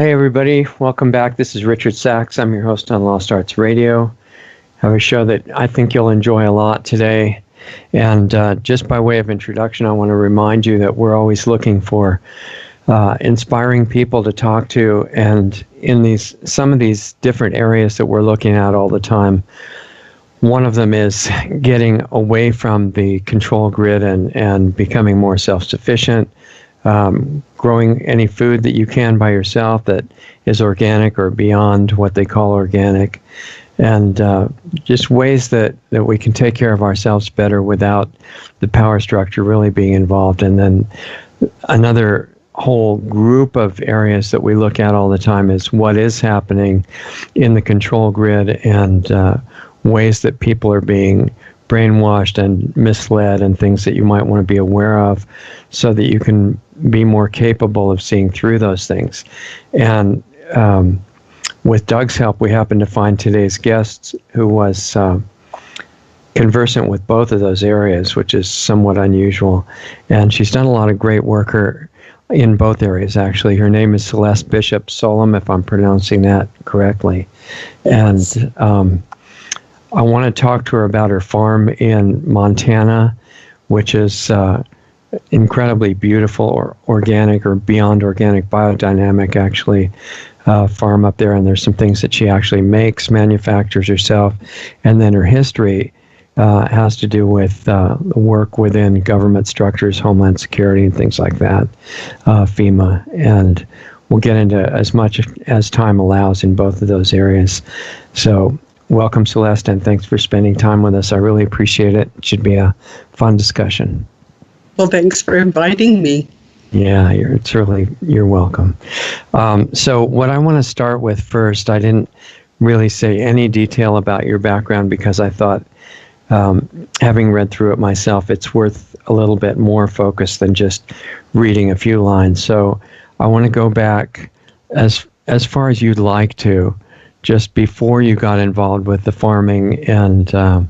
Hey everybody, welcome back. This is Richard Sachs. I'm your host on Lost Arts Radio. I have a show that I think you'll enjoy a lot today. And just by way of introduction, I want to remind you that we're always looking for inspiring people to talk to. And in some of these different areas that we're looking at all the time, one of them is getting away from the control grid and becoming more self-sufficient. Growing any food that you can by yourself that is organic or beyond what they call organic, and just ways that we can take care of ourselves better without the power structure really being involved. And then another whole group of areas that we look at all the time is what is happening in the control grid and ways that people are being brainwashed and misled and things that you might want to be aware of so that you can be more capable of seeing through those things. And with Doug's help, we happened to find today's guest who was conversant with both of those areas, which is somewhat unusual. And she's done a lot of great work in both areas, actually. Her name is Celeste Bishop Solum, if I'm pronouncing that correctly. Yes. And I want to talk to her about her farm in Montana, which is incredibly beautiful or organic or beyond organic, biodynamic, actually, farm up there. And there's some things that she actually manufactures herself. And then her history has to do with the work within government structures, Homeland Security, and things like that, FEMA. And we'll get into as much as time allows in both of those areas. So welcome, Celeste, and thanks for spending time with us. I really appreciate it. It should be a fun discussion. Well, thanks for inviting me. Yeah, you're welcome. So what I want to start with first, I didn't really say any detail about your background because I thought, having read through it myself, it's worth a little bit more focus than just reading a few lines. So I want to go back as far as you'd like to, just before you got involved with the farming, and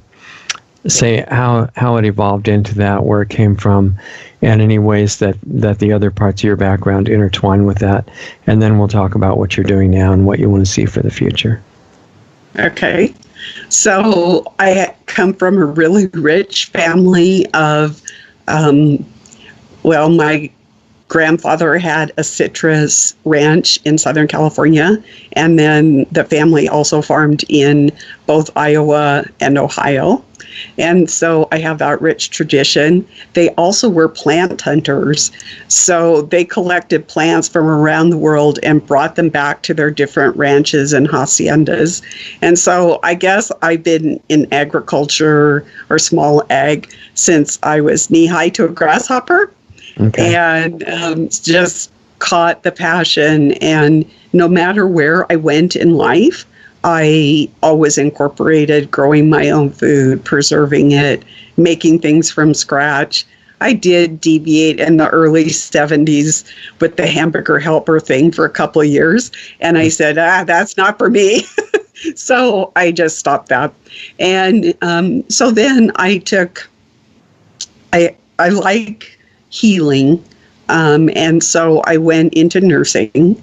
say how it evolved into that, where it came from, and any ways that the other parts of your background intertwine with that. And then we'll talk about what you're doing now and what you want to see for the future. Okay. So I come from a really rich family of, my grandfather had a citrus ranch in Southern California, and then the family also farmed in both Iowa and Ohio. And so I have that rich tradition. They also were plant hunters. So they collected plants from around the world and brought them back to their different ranches and haciendas. And so I guess I've been in agriculture or small ag since I was knee-high to a grasshopper. Okay. And just caught the passion. And no matter where I went in life, I always incorporated growing my own food, preserving it, making things from scratch. I did deviate in the early 70s with the hamburger helper thing for a couple of years. And I said, that's not for me. So I just stopped that. And so then I like healing. And so I went into nursing.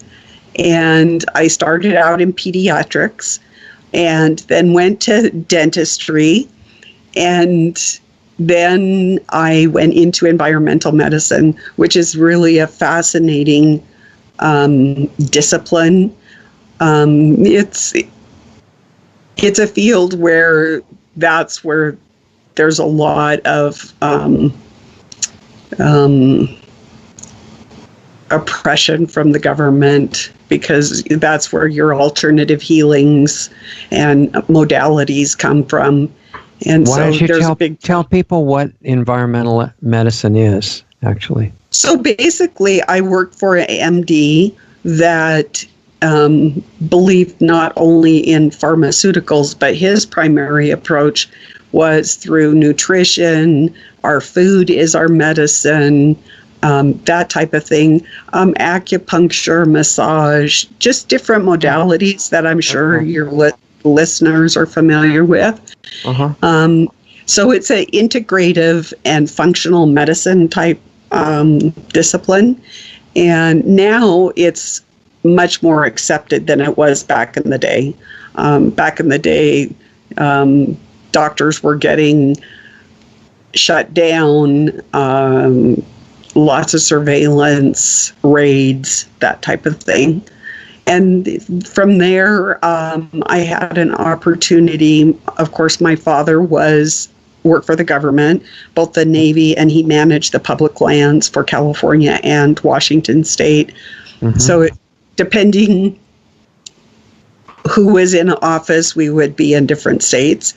And I started out in pediatrics and then went to dentistry. And then I went into environmental medicine, which is really a fascinating discipline. It's a field where there's a lot of oppression from the government, because that's where your alternative healings and modalities come from. And why so don't you tell people what environmental medicine is, actually? So basically, I work for an MD that believed not only in pharmaceuticals, but his primary approach was through nutrition. Our food is our medicine. That type of thing, acupuncture, massage, just different modalities that I'm sure your listeners are familiar with. So it's an integrative and functional medicine type discipline. And now it's much more accepted than it was back in the day. Back in the day, doctors were getting shut down, lots of surveillance, raids, that type of thing. And from there, I had an opportunity. Of course, my father worked for the government, both the Navy, and he managed the public lands for California and Washington State. Mm-hmm. So depending who was in office, we would be in different states.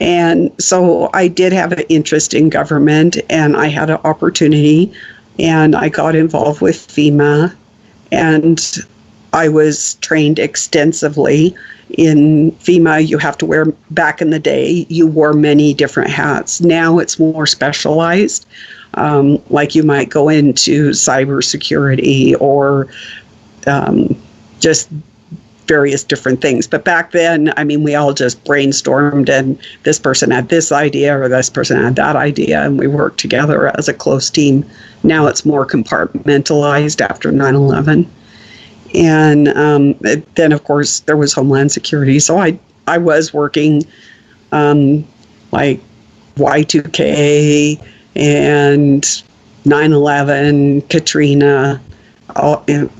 And so I did have an interest in government, and I had an opportunity, and I got involved with FEMA, and I was trained extensively. In FEMA, you have to wear, back in the day, you wore many different hats. Now it's more specialized. Like you might go into cybersecurity or just various different things. But back then, I mean, we all just brainstormed, and this person had this idea or this person had that idea, and we worked together as a close team. Now it's more compartmentalized after 9/11. And then, of course, there was Homeland Security. So I was working like Y2K and 9/11, Katrina,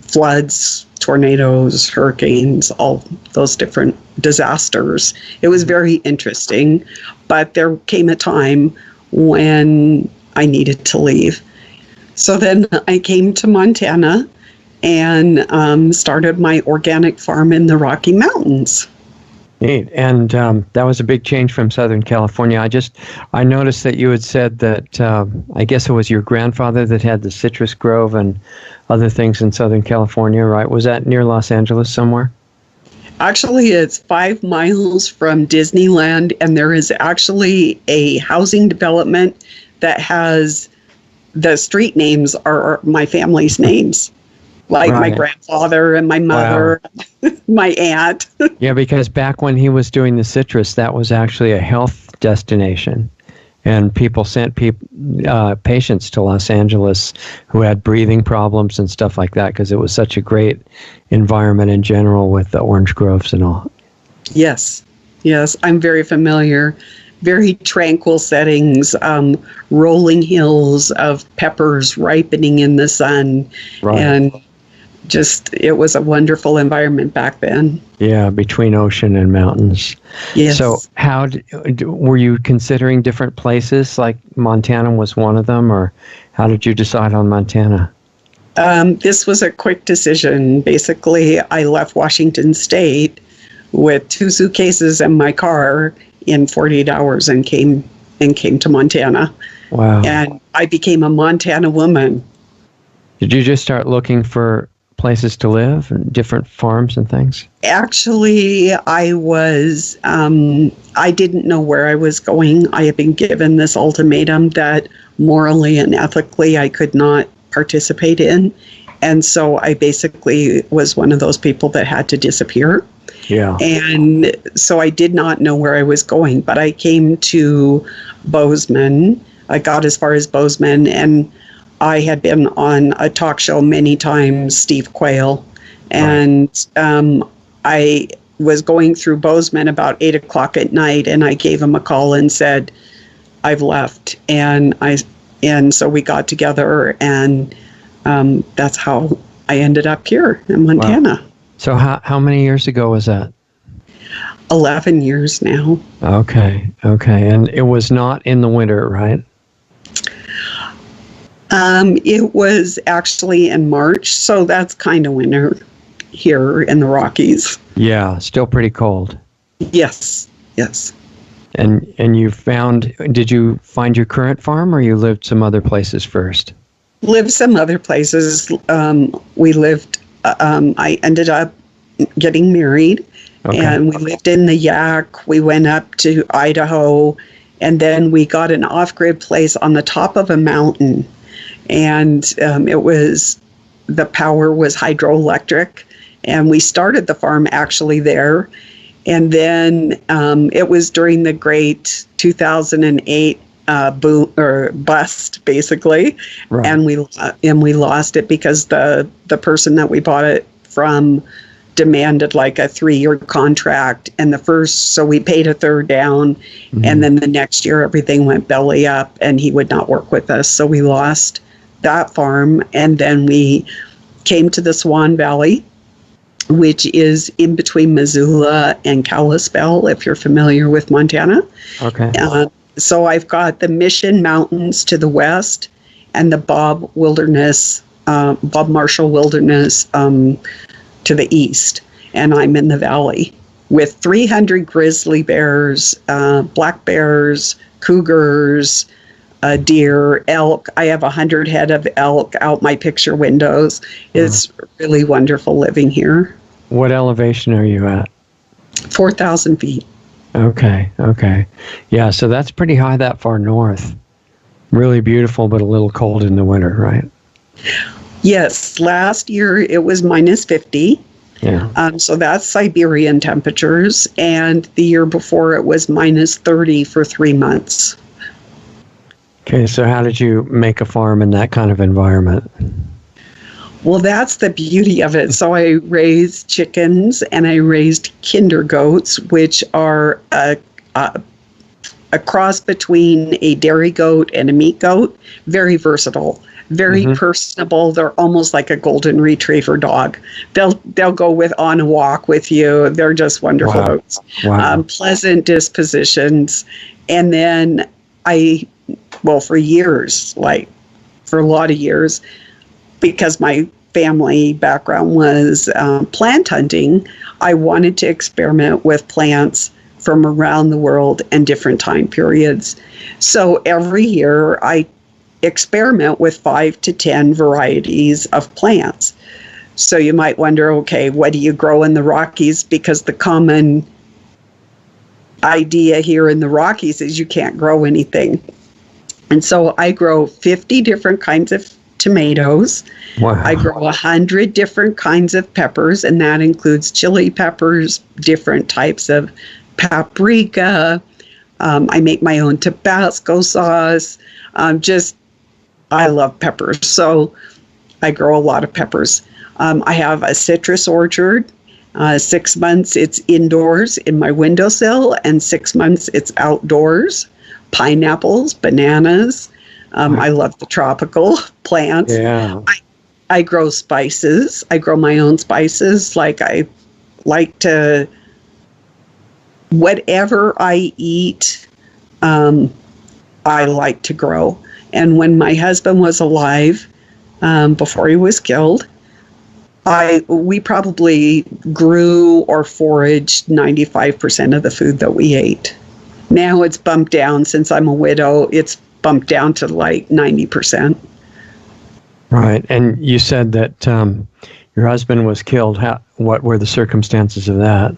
floods, tornadoes, hurricanes, all those different disasters. It was very interesting, but there came a time when I needed to leave. So then I came to Montana and started my organic farm in the Rocky Mountains. Neat. And that was a big change from Southern California. I noticed that you had said that, I guess it was your grandfather that had the citrus grove and other things in Southern California, right? Was that near Los Angeles somewhere? Actually, it's 5 miles from Disneyland, and there is actually a housing development that has, the street names are my family's names. Like right. My grandfather and my mother, wow. My aunt. Yeah, because back when he was doing the citrus, that was actually a health destination. And people sent patients to Los Angeles who had breathing problems and stuff like that because it was such a great environment in general with the orange groves and all. Yes, I'm very familiar. Very tranquil settings, rolling hills of peppers ripening in the sun. Right. And just, it was a wonderful environment back then. Yeah, between ocean and mountains. Yes. So were you considering different places, like Montana was one of them, or how did you decide on Montana? This was a quick decision. Basically, I left Washington State with 2 suitcases and my car in 48 hours and came to Montana. Wow. And I became a Montana woman. Did you just start looking for places to live and different farms and things? Actually, I didn't know where I was going. I had been given this ultimatum that morally and ethically I could not participate in. And so I basically was one of those people that had to disappear. Yeah. And so I did not know where I was going, but I came to Bozeman. I got as far as Bozeman, and I had been on a talk show many times, Steve Quayle, and I was going through Bozeman about 8 o'clock at night, and I gave him a call and said, I've left. And so we got together, and that's how I ended up here in Montana. Wow. So how many years ago was that? 11 years now. Okay. And it was not in the winter, right? It was actually in March, so that's kind of winter here in the Rockies. Yeah, still pretty cold. Yes. And did you find your current farm, or you lived some other places first? Lived some other places. I ended up getting married, and we lived in the Yak. We went up to Idaho, and then we got an off-grid place on the top of a mountain. And the power was hydroelectric, and we started the farm actually there. And then it was during the great 2008 boom or bust, basically, right. and we lost it because the person that we bought it from demanded like a 3-year contract, and so we paid a third down, and then the next year everything went belly up and he would not work with us, so we lost that farm. And then we came to the Swan Valley, which is in between Missoula and Kalispell, if you're familiar with Montana. Okay. So I've got the Mission Mountains to the west and the Bob Marshall Wilderness to the east, and I'm in the valley with 300 grizzly bears, black bears, cougars, deer, elk. I have 100 head of elk out my picture windows. It's really wonderful living here. What elevation are you at? 4,000 feet. Okay. Yeah, so that's pretty high that far north. Really beautiful, but a little cold in the winter, right? Yes, last year it was minus 50. Yeah. So that's Siberian temperatures. And the year before it was minus 30 for 3 months. Okay, so how did you make a farm in that kind of environment? Well, that's the beauty of it. So I raised chickens and I raised kinder goats, which are a cross between a dairy goat and a meat goat. Very versatile. Very personable. They're almost like a golden retriever dog. They'll go on a walk with you. They're just wonderful goats. Wow. Pleasant dispositions. And then for years, for a lot of years, because my family background was plant hunting, I wanted to experiment with plants from around the world and different time periods. So every year I experiment with 5 to 10 varieties of plants. So you might wonder, okay, what do you grow in the Rockies? Because the common idea here in the Rockies is you can't grow anything. And so I grow 50 different kinds of tomatoes. Wow. I grow 100 different kinds of peppers, and that includes chili peppers, different types of paprika. I make my own Tabasco sauce. I love peppers, so I grow a lot of peppers. I have a citrus orchard. 6 months it's indoors in my windowsill, and 6 months it's outdoors. Pineapples, bananas. I love the tropical plants. Yeah. I grow spices. I grow my own spices. I like to, whatever I eat, I like to grow. And when my husband was alive, before he was killed, we probably grew or foraged 95% of the food that we ate. Now it's bumped down. Since I'm a widow, it's bumped down to 90%. Right. And you said that your husband was killed. What were the circumstances of that?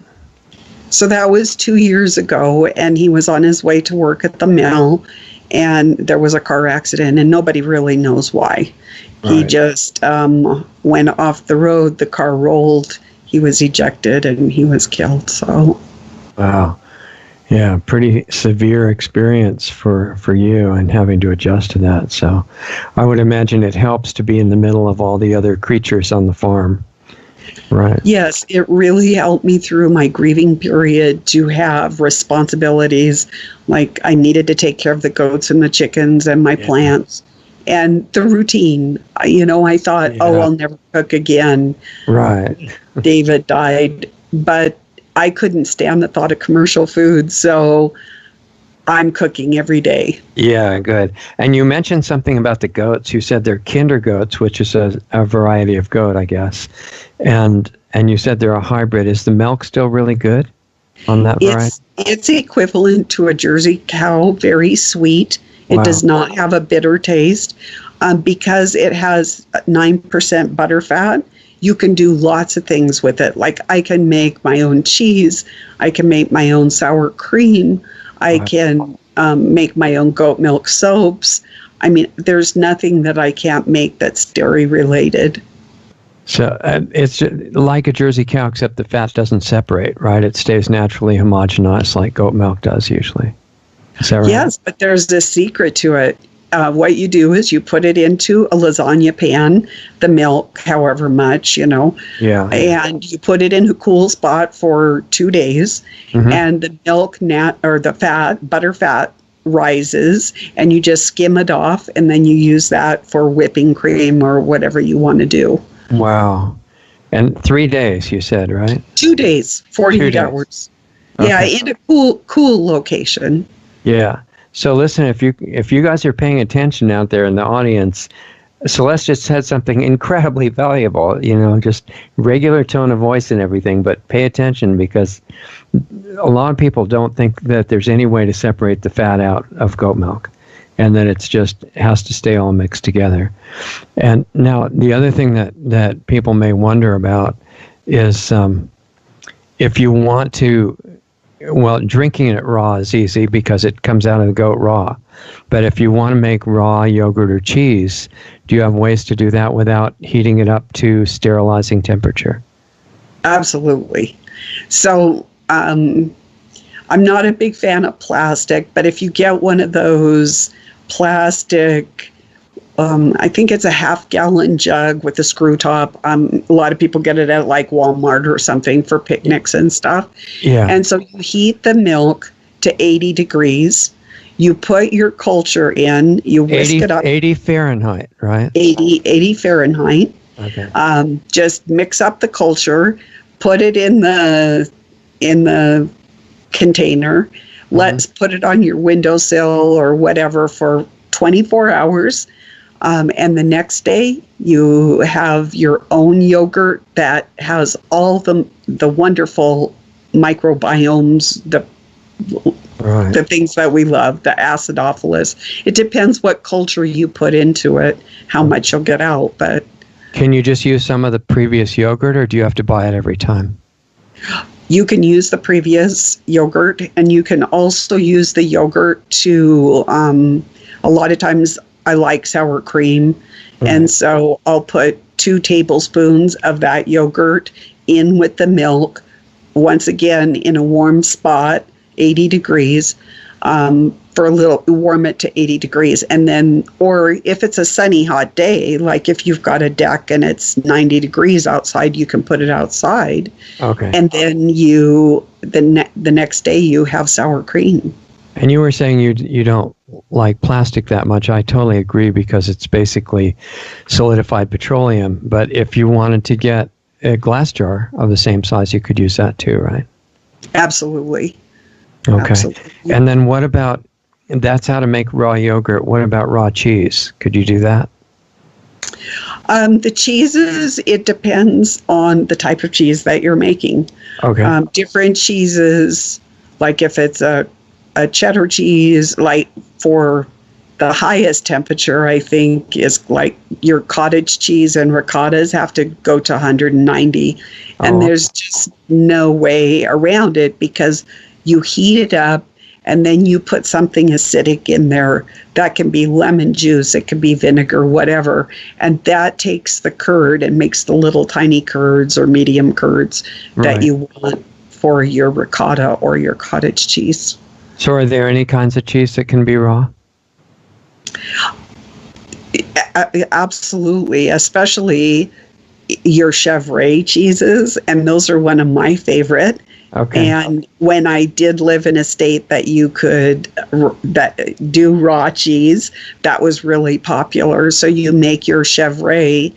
So that was 2 years ago, and he was on his way to work at the mill, and there was a car accident, and nobody really knows why. Right. He just went off the road, the car rolled, he was ejected, and he was killed. So, wow. Yeah, pretty severe experience for you and having to adjust to that. So I would imagine it helps to be in the middle of all the other creatures on the farm. Right. Yes, it really helped me through my grieving period to have responsibilities. Like I needed to take care of the goats and the chickens and my plants and the routine. I thought, I'll never cook again. Right. David died, but I couldn't stand the thought of commercial food, so I'm cooking every day. Yeah, good. And you mentioned something about the goats. You said they're kinder goats, which is a variety of goat, I guess. And you said they're a hybrid. Is the milk still really good on that variety? It's equivalent to a Jersey cow, very sweet. It does not have a bitter taste. Because it has 9% butter fat, you can do lots of things with it. Like I can make my own cheese. I can make my own sour cream. I can make my own goat milk soaps. I mean, there's nothing that I can't make that's dairy related. So it's like a Jersey cow, except the fat doesn't separate, right? It stays naturally homogenized like goat milk does usually. Is that right? Yes, but there's this secret to it. what you do is you put it into a lasagna pan, the milk, however much, Yeah. and you put it in a cool spot for 2 days, and the milk or the butter fat rises, and you just skim it off, and then you use that for whipping cream or whatever you want to do. Wow. And 3 days, you said, right? 2 days, 48 hours. Okay. Yeah, in a cool location. Yeah. So listen, if you guys are paying attention out there in the audience, Celeste just said something incredibly valuable, just regular tone of voice and everything, but pay attention, because a lot of people don't think that there's any way to separate the fat out of goat milk, and that it has to stay all mixed together. And now the other thing that people may wonder about is if you want to, well, drinking it raw is easy because it comes out of the goat raw. But if you want to make raw yogurt or cheese, do you have ways to do that without heating it up to sterilizing temperature? Absolutely. So I'm not a big fan of plastic, but if you get one of those plastic, I think it's a half-gallon jug with a screw top. A lot of people get it at like Walmart or something for picnics and stuff. Yeah. And so you heat the milk to 80 degrees. You put your culture in. You whisk it up. 80 Fahrenheit, right? 80 Fahrenheit. Okay. Just mix up the culture. Put it in the container. Let's put it on your windowsill or whatever for 24 hours. And the next day, you have your own yogurt that has all the wonderful microbiomes, the things that we love, the acidophilus. It depends what culture you put into it, how much you'll get out. But can you just use some of the previous yogurt, or do you have to buy it every time? You can use the previous yogurt, and you can also use the yogurt to, a lot of times I like sour cream, and so I'll put 2 tablespoons of that yogurt in with the milk, once again in a warm spot, 80 degrees, for a little, warm it to 80 degrees. And then, or if it's a sunny, hot day, like if you've got a deck and it's 90 degrees outside, you can put it outside. Okay. And then the next day you have sour cream. And you were saying you don't like plastic that much. I totally agree, because it's basically solidified petroleum. But if you wanted to get a glass jar of the same size, you could use that too, right? Absolutely. Okay. Absolutely. And then what about, that's how to make raw yogurt. What about raw cheese? Could you do that? The cheeses, it depends on the type of cheese that you're making. Okay. Different cheeses, like if it's a cheddar cheese, like for the highest temperature, I think, is like your cottage cheese and ricottas have to go to 190. And there's just no way around it, because you heat it up and then you put something acidic in there. That can be lemon juice, it can be vinegar, whatever. And that takes the curd and makes the little tiny curds or medium curds that you want for your ricotta or your cottage cheese. So are there any kinds of cheese that can be raw? Absolutely, especially your Chevre cheeses, and those are one of my favorite. Okay. And when I did live in a state that you could do raw cheese, that was really popular. So you make your Chevre,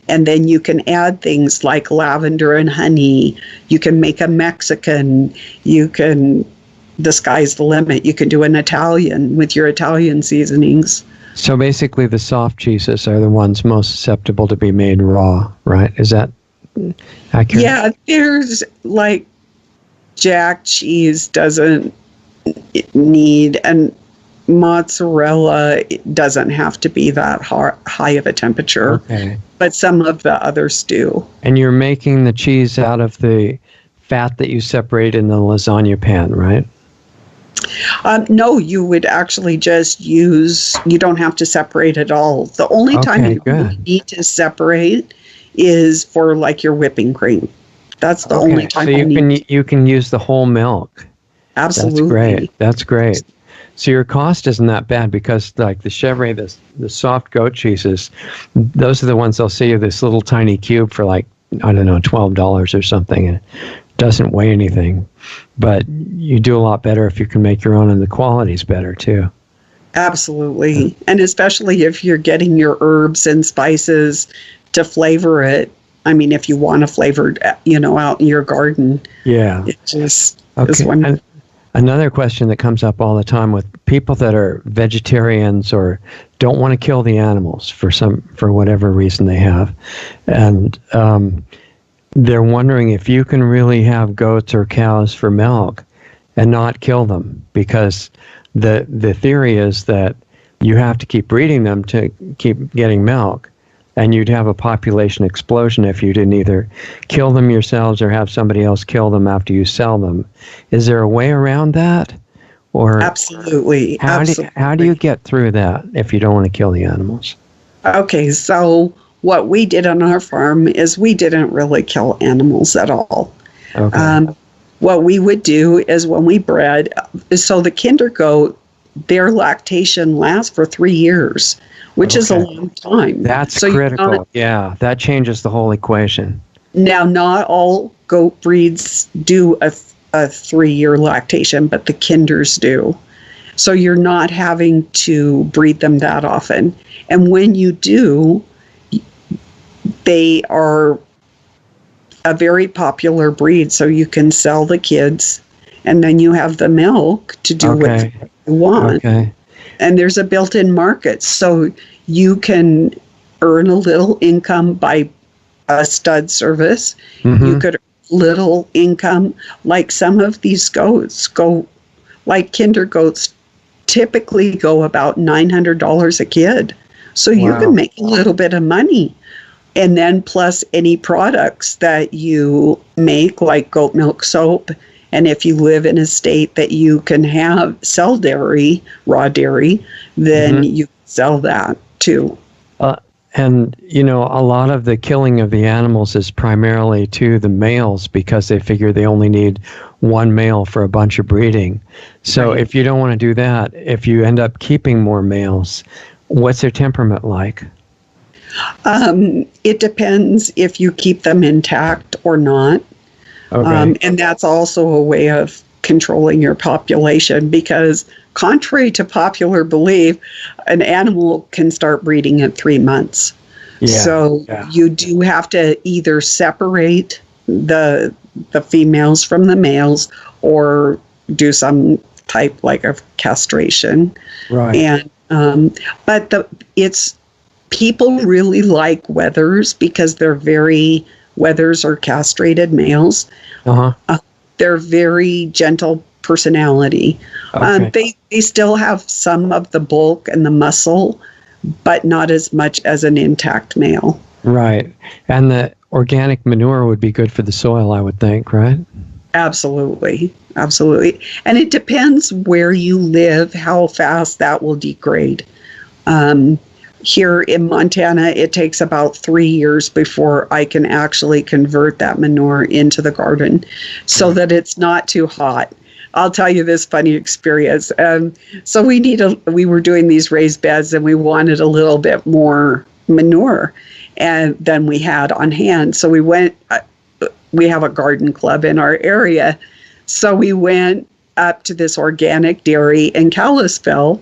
and then you can add things like lavender and honey. You can make a Mexican. The sky's the limit. You can do an Italian with your Italian seasonings. So basically the soft cheeses are the ones most susceptible to be made raw, right? Is that accurate? Yeah, there's like Jack cheese doesn't need, and mozzarella doesn't have to be that high of a temperature. Okay. But some of the others do. And you're making the cheese out of the fat that you separate in the lasagna pan, right? No, you would actually just use, you don't have to separate at all. The only time you really need to separate is for like your whipping cream. That's the only time so you can use the whole milk. Absolutely. That's great. So your cost isn't that bad because like the Chevre, the soft goat cheeses, those are the ones they'll see you this little tiny cube for like, I don't know, $12 or something. And it doesn't weigh anything. But you do a lot better if you can make your own, and the quality's better too. Absolutely. And especially if you're getting your herbs and spices to flavor it. I mean, if you want to flavor it, out in your garden. Yeah. It just is one. And another question that comes up all the time with people that are vegetarians or don't want to kill the animals for whatever reason they have. And they're wondering if you can really have goats or cows for milk and not kill them, because the theory is that you have to keep breeding them to keep getting milk, and you'd have a population explosion if you didn't either kill them yourselves or have somebody else kill them after you sell them. Is there a way around that? Or absolutely. How do you get through that if you don't want to kill the animals? Okay, so what we did on our farm is we didn't really kill animals at all. Okay. What we would do is when we bred, so the kinder goat, their lactation lasts for 3 years, which is a long time. That's critical. Yeah, that changes the whole equation. Now, not all goat breeds do a 3-year lactation, but the kinders do. So you're not having to breed them that often. And when you do, they are a very popular breed, so you can sell the kids, and then you have the milk to do what you want. Okay. And there's a built-in market, so you can earn a little income by a stud service. Mm-hmm. You could earn little income, like some of these goats like kinder goats typically go about $900 a kid. So you can make a little bit of money. And then plus any products that you make, like goat milk soap. And if you live in a state that you can sell dairy, raw dairy, then you sell that too. And, a lot of the killing of the animals is primarily to the males because they figure they only need one male for a bunch of breeding. So if you don't want to do that, if you end up keeping more males, what's their temperament like? It depends if you keep them intact or not. Okay. And that's also a way of controlling your population, because contrary to popular belief, an animal can start breeding at 3 months. So you do have to either separate the females from the males or do some type like of castration. Right. And people really like wethers because wethers are castrated males. They're very gentle personality. Okay. They still have some of the bulk and the muscle, but not as much as an intact male. Right. And the organic manure would be good for the soil, I would think, right? Absolutely. Absolutely. And it depends where you live, how fast that will degrade. Here in Montana, it takes about 3 years before I can actually convert that manure into the garden so that it's not too hot. I'll tell you this funny experience. So we were doing these raised beds and we wanted a little bit more manure than we had on hand. So we have a garden club in our area. So we went up to this organic dairy in Kalispell.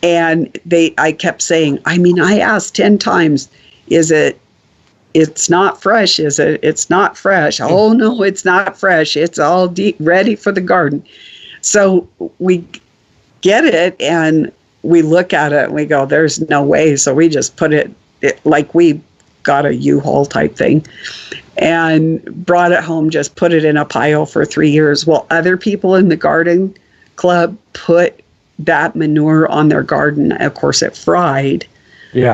And I kept saying, I asked 10 times, it's not fresh, is it? It's not fresh. Oh, no, it's not fresh. It's all ready for the garden. So we get it and we look at it and we go, there's no way. So we just put it like we got a U-Haul type thing and brought it home, just put it in a pile for 3 years. Well, other people in the garden club put that manure on their garden. Of course, it fried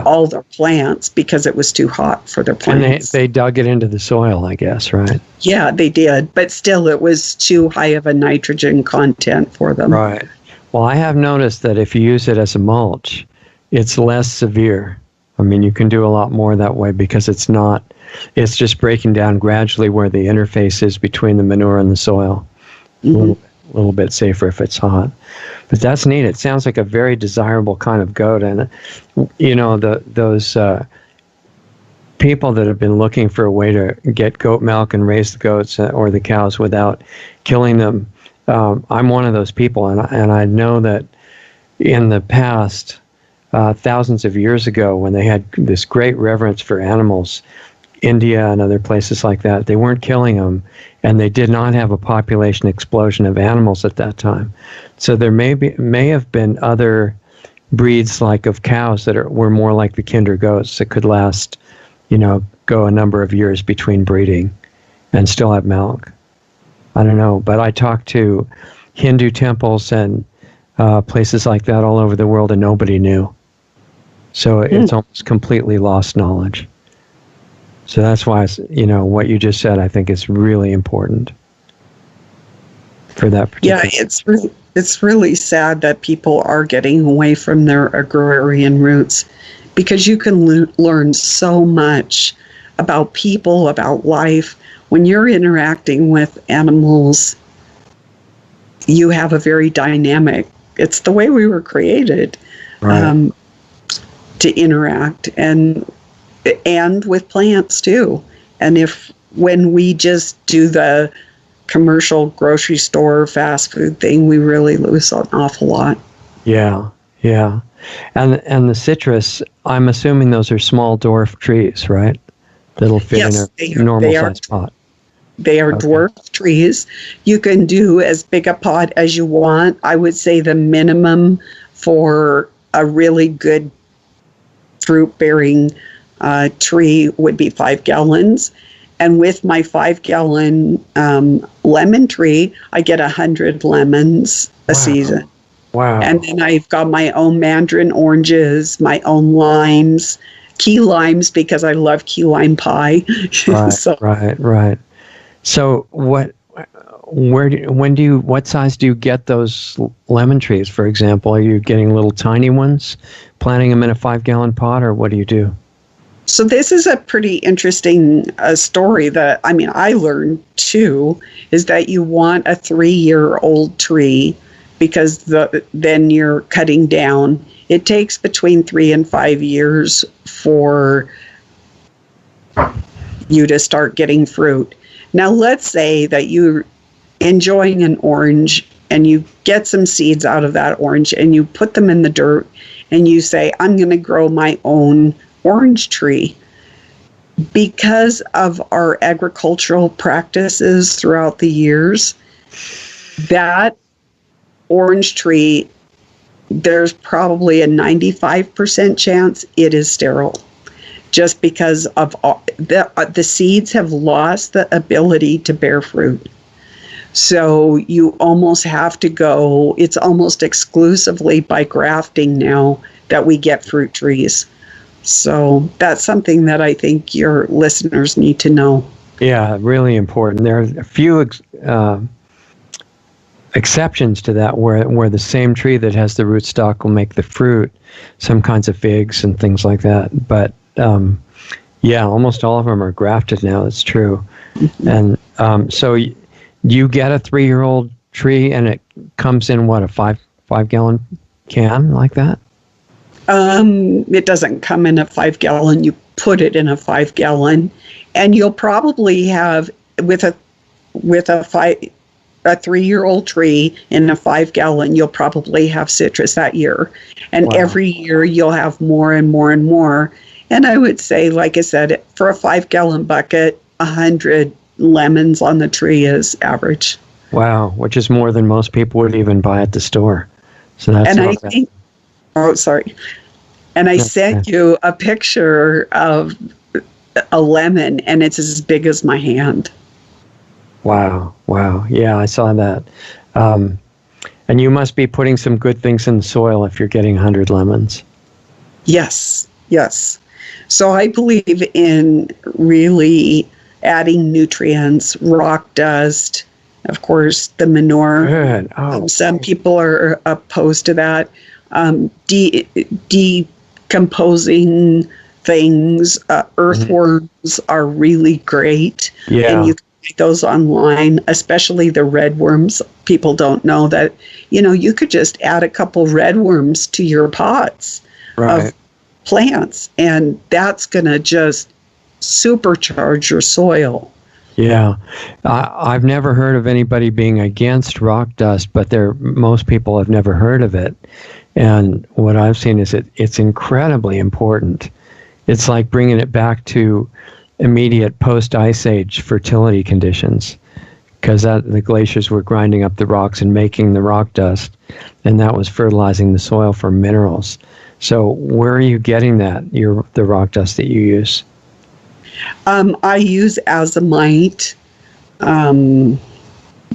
all their plants because it was too hot for their plants. And they dug it into the soil, I guess, right? Yeah, they did. But still, it was too high of a nitrogen content for them. Right. Well, I have noticed that if you use it as a mulch, it's less severe. I mean, you can do a lot more that way because it's just breaking down gradually where the interface is between the manure and the soil. Mm-hmm. little bit safer if it's hot. But that's neat. It sounds like a very desirable kind of goat. And, those people that have been looking for a way to get goat milk and raise the goats or the cows without killing them, I'm one of those people. And I know that in the past, thousands of years ago, when they had this great reverence for animals, India and other places like that, they weren't killing them, and they did not have a population explosion of animals at that time. So there may have been other breeds like of cows that were more like the kinder goats that could last, go a number of years between breeding and still have milk. I don't know, but I talked to Hindu temples and places like that all over the world, and nobody knew. So it's almost completely lost knowledge. So that's why, what you just said, I think is really important for that particular. Yeah, it's really sad that people are getting away from their agrarian roots, because you can learn so much about people, about life. When you're interacting with animals, you have a very dynamic, it's the way we were created, right, to interact, and with plants too. And when we just do the commercial grocery store fast food thing, we really lose an awful lot. Yeah. And the citrus, I'm assuming those are small dwarf trees, right? That'll fit in a normal size pot. They are dwarf trees. You can do as big a pot as you want. I would say the minimum for a really good fruit-bearing tree would be 5 gallons. And with my 5-gallon lemon tree, I get 100 lemons a season. Wow. And then I've got my own mandarin oranges, my own limes, key limes, because I love key lime pie. Right. So what size do you get those lemon trees, for example? Are you getting little tiny ones, planting them in a 5-gallon pot, or what do you do? So this is a pretty interesting story that, I learned too, is that you want a 3-year-old tree, because then you're cutting down. It takes between 3 and 5 years for you to start getting fruit. Now, let's say that you're enjoying an orange and you get some seeds out of that orange and you put them in the dirt and you say, I'm going to grow my own orange tree. Because of our agricultural practices throughout the years, that orange tree, there's probably a 95% chance it is sterile, just because of the seeds have lost the ability to bear fruit. So you almost have to go, it's almost exclusively by grafting now that we get fruit trees. So that's something that I think your listeners need to know. Yeah, really important. There are a few exceptions to that where the same tree that has the rootstock will make the fruit, some kinds of figs and things like that. But almost all of them are grafted now. That's true. Mm-hmm. And so you get a 3-year-old tree and it comes in a 5-gallon can like that? It doesn't come in a 5-gallon. You put it in a 5-gallon, and you'll probably have with a 3-year-old tree in a 5-gallon, you'll probably have citrus that year. And every year you'll have more and more and more. And I would say, like I said, for a 5-gallon bucket, 100 lemons on the tree is average. Wow, which is more than most people would even buy at the store. So that's and I think, and I sent you a picture of a lemon, and it's as big as my hand. Wow. Yeah, I saw that. And you must be putting some good things in the soil if you're getting 100 lemons. Yes. So I believe in really adding nutrients, rock dust, of course, the manure. Good. Oh, some people are opposed to that. Decomposing things. Earthworms are really great. Yeah. And you can those online, especially the red worms. People don't know that, you could just add a couple red worms to your pots Right. of plants, and that's going to just supercharge your soil. Yeah. I've never heard of anybody being against rock dust, but most people have never heard of it. And what I've seen is it's incredibly important. It's like bringing it back to immediate post-ice age fertility conditions, because the glaciers were grinding up the rocks and making the rock dust, and that was fertilizing the soil for minerals. So where are you getting that, the rock dust that you use? I use azomite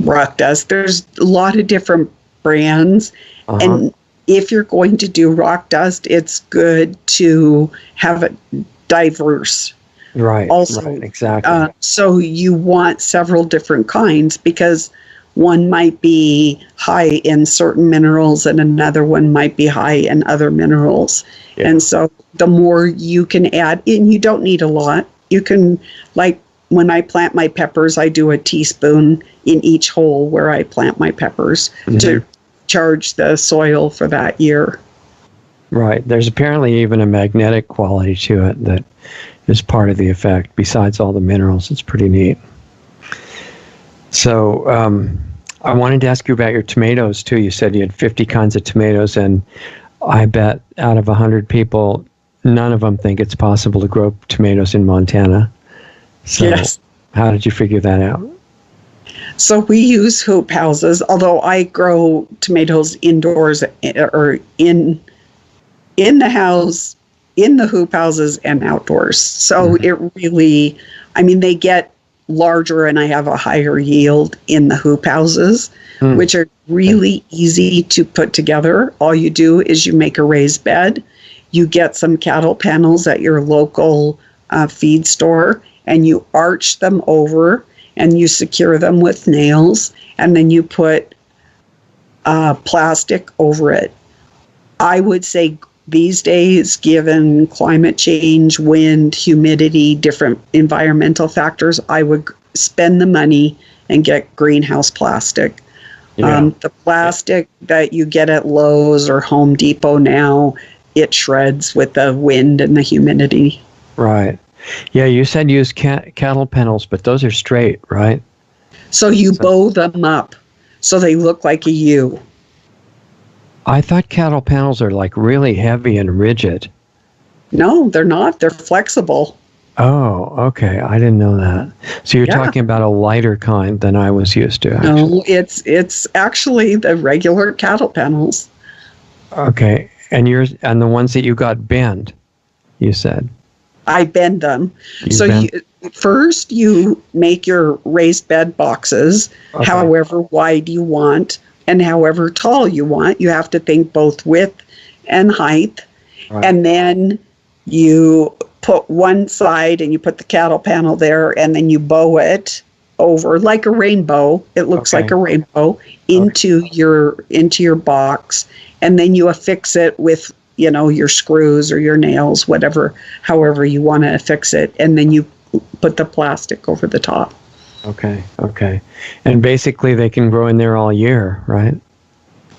rock dust. There's a lot of different brands. And if you're going to do rock dust, it's good to have it diverse. Right. Also, right, exactly. So you want several different kinds, because one might be high in certain minerals and another one might be high in other minerals. Yeah. And so the more you can add, and you don't need a lot. You can, like when I plant my peppers, I do a teaspoon in each hole where I plant my peppers to charge the soil for that year. Right. There's apparently even a magnetic quality to it that is part of the effect, besides all the minerals. It's pretty neat. So I wanted to ask you about your tomatoes, too. You said you had 50 kinds of tomatoes, and I bet out of 100 people, none of them think it's possible to grow tomatoes in Montana. So Yes. How did you figure that out? So we use hoop houses, although I grow tomatoes indoors or in the house, in the hoop houses and outdoors. So it really, they get larger and I have a higher yield in the hoop houses, which are really easy to put together. All you do is you make a raised bed, you get some cattle panels at your local feed store, and you arch them over and you secure them with nails, and then you put plastic over it. I would say these days, given climate change, wind, humidity, different environmental factors, I would spend the money and get greenhouse plastic. Yeah. The plastic that you get at Lowe's or Home Depot now, it shreds with the wind and the humidity. Right. Yeah, you said use cattle panels, but those are straight, right? So you bow them up so they look like a U. I thought cattle panels are like really heavy and rigid. No, they're not. They're flexible. Oh, okay. I didn't know that. So you're talking about a lighter kind than I was used to, actually. No, it's actually the regular cattle panels. Okay. And the ones that you got bent, you said. I bend them. You First you make your raised bed boxes, however wide you want and however tall you want. You have to think both width and height. Right. And then you put one side and you put the cattle panel there, and then you bow it over like a rainbow. It looks like a rainbow into your box, and then you affix it with your screws or your nails, however you want to affix it, and then you put the plastic over the top. Okay. And basically they can grow in there all year, right?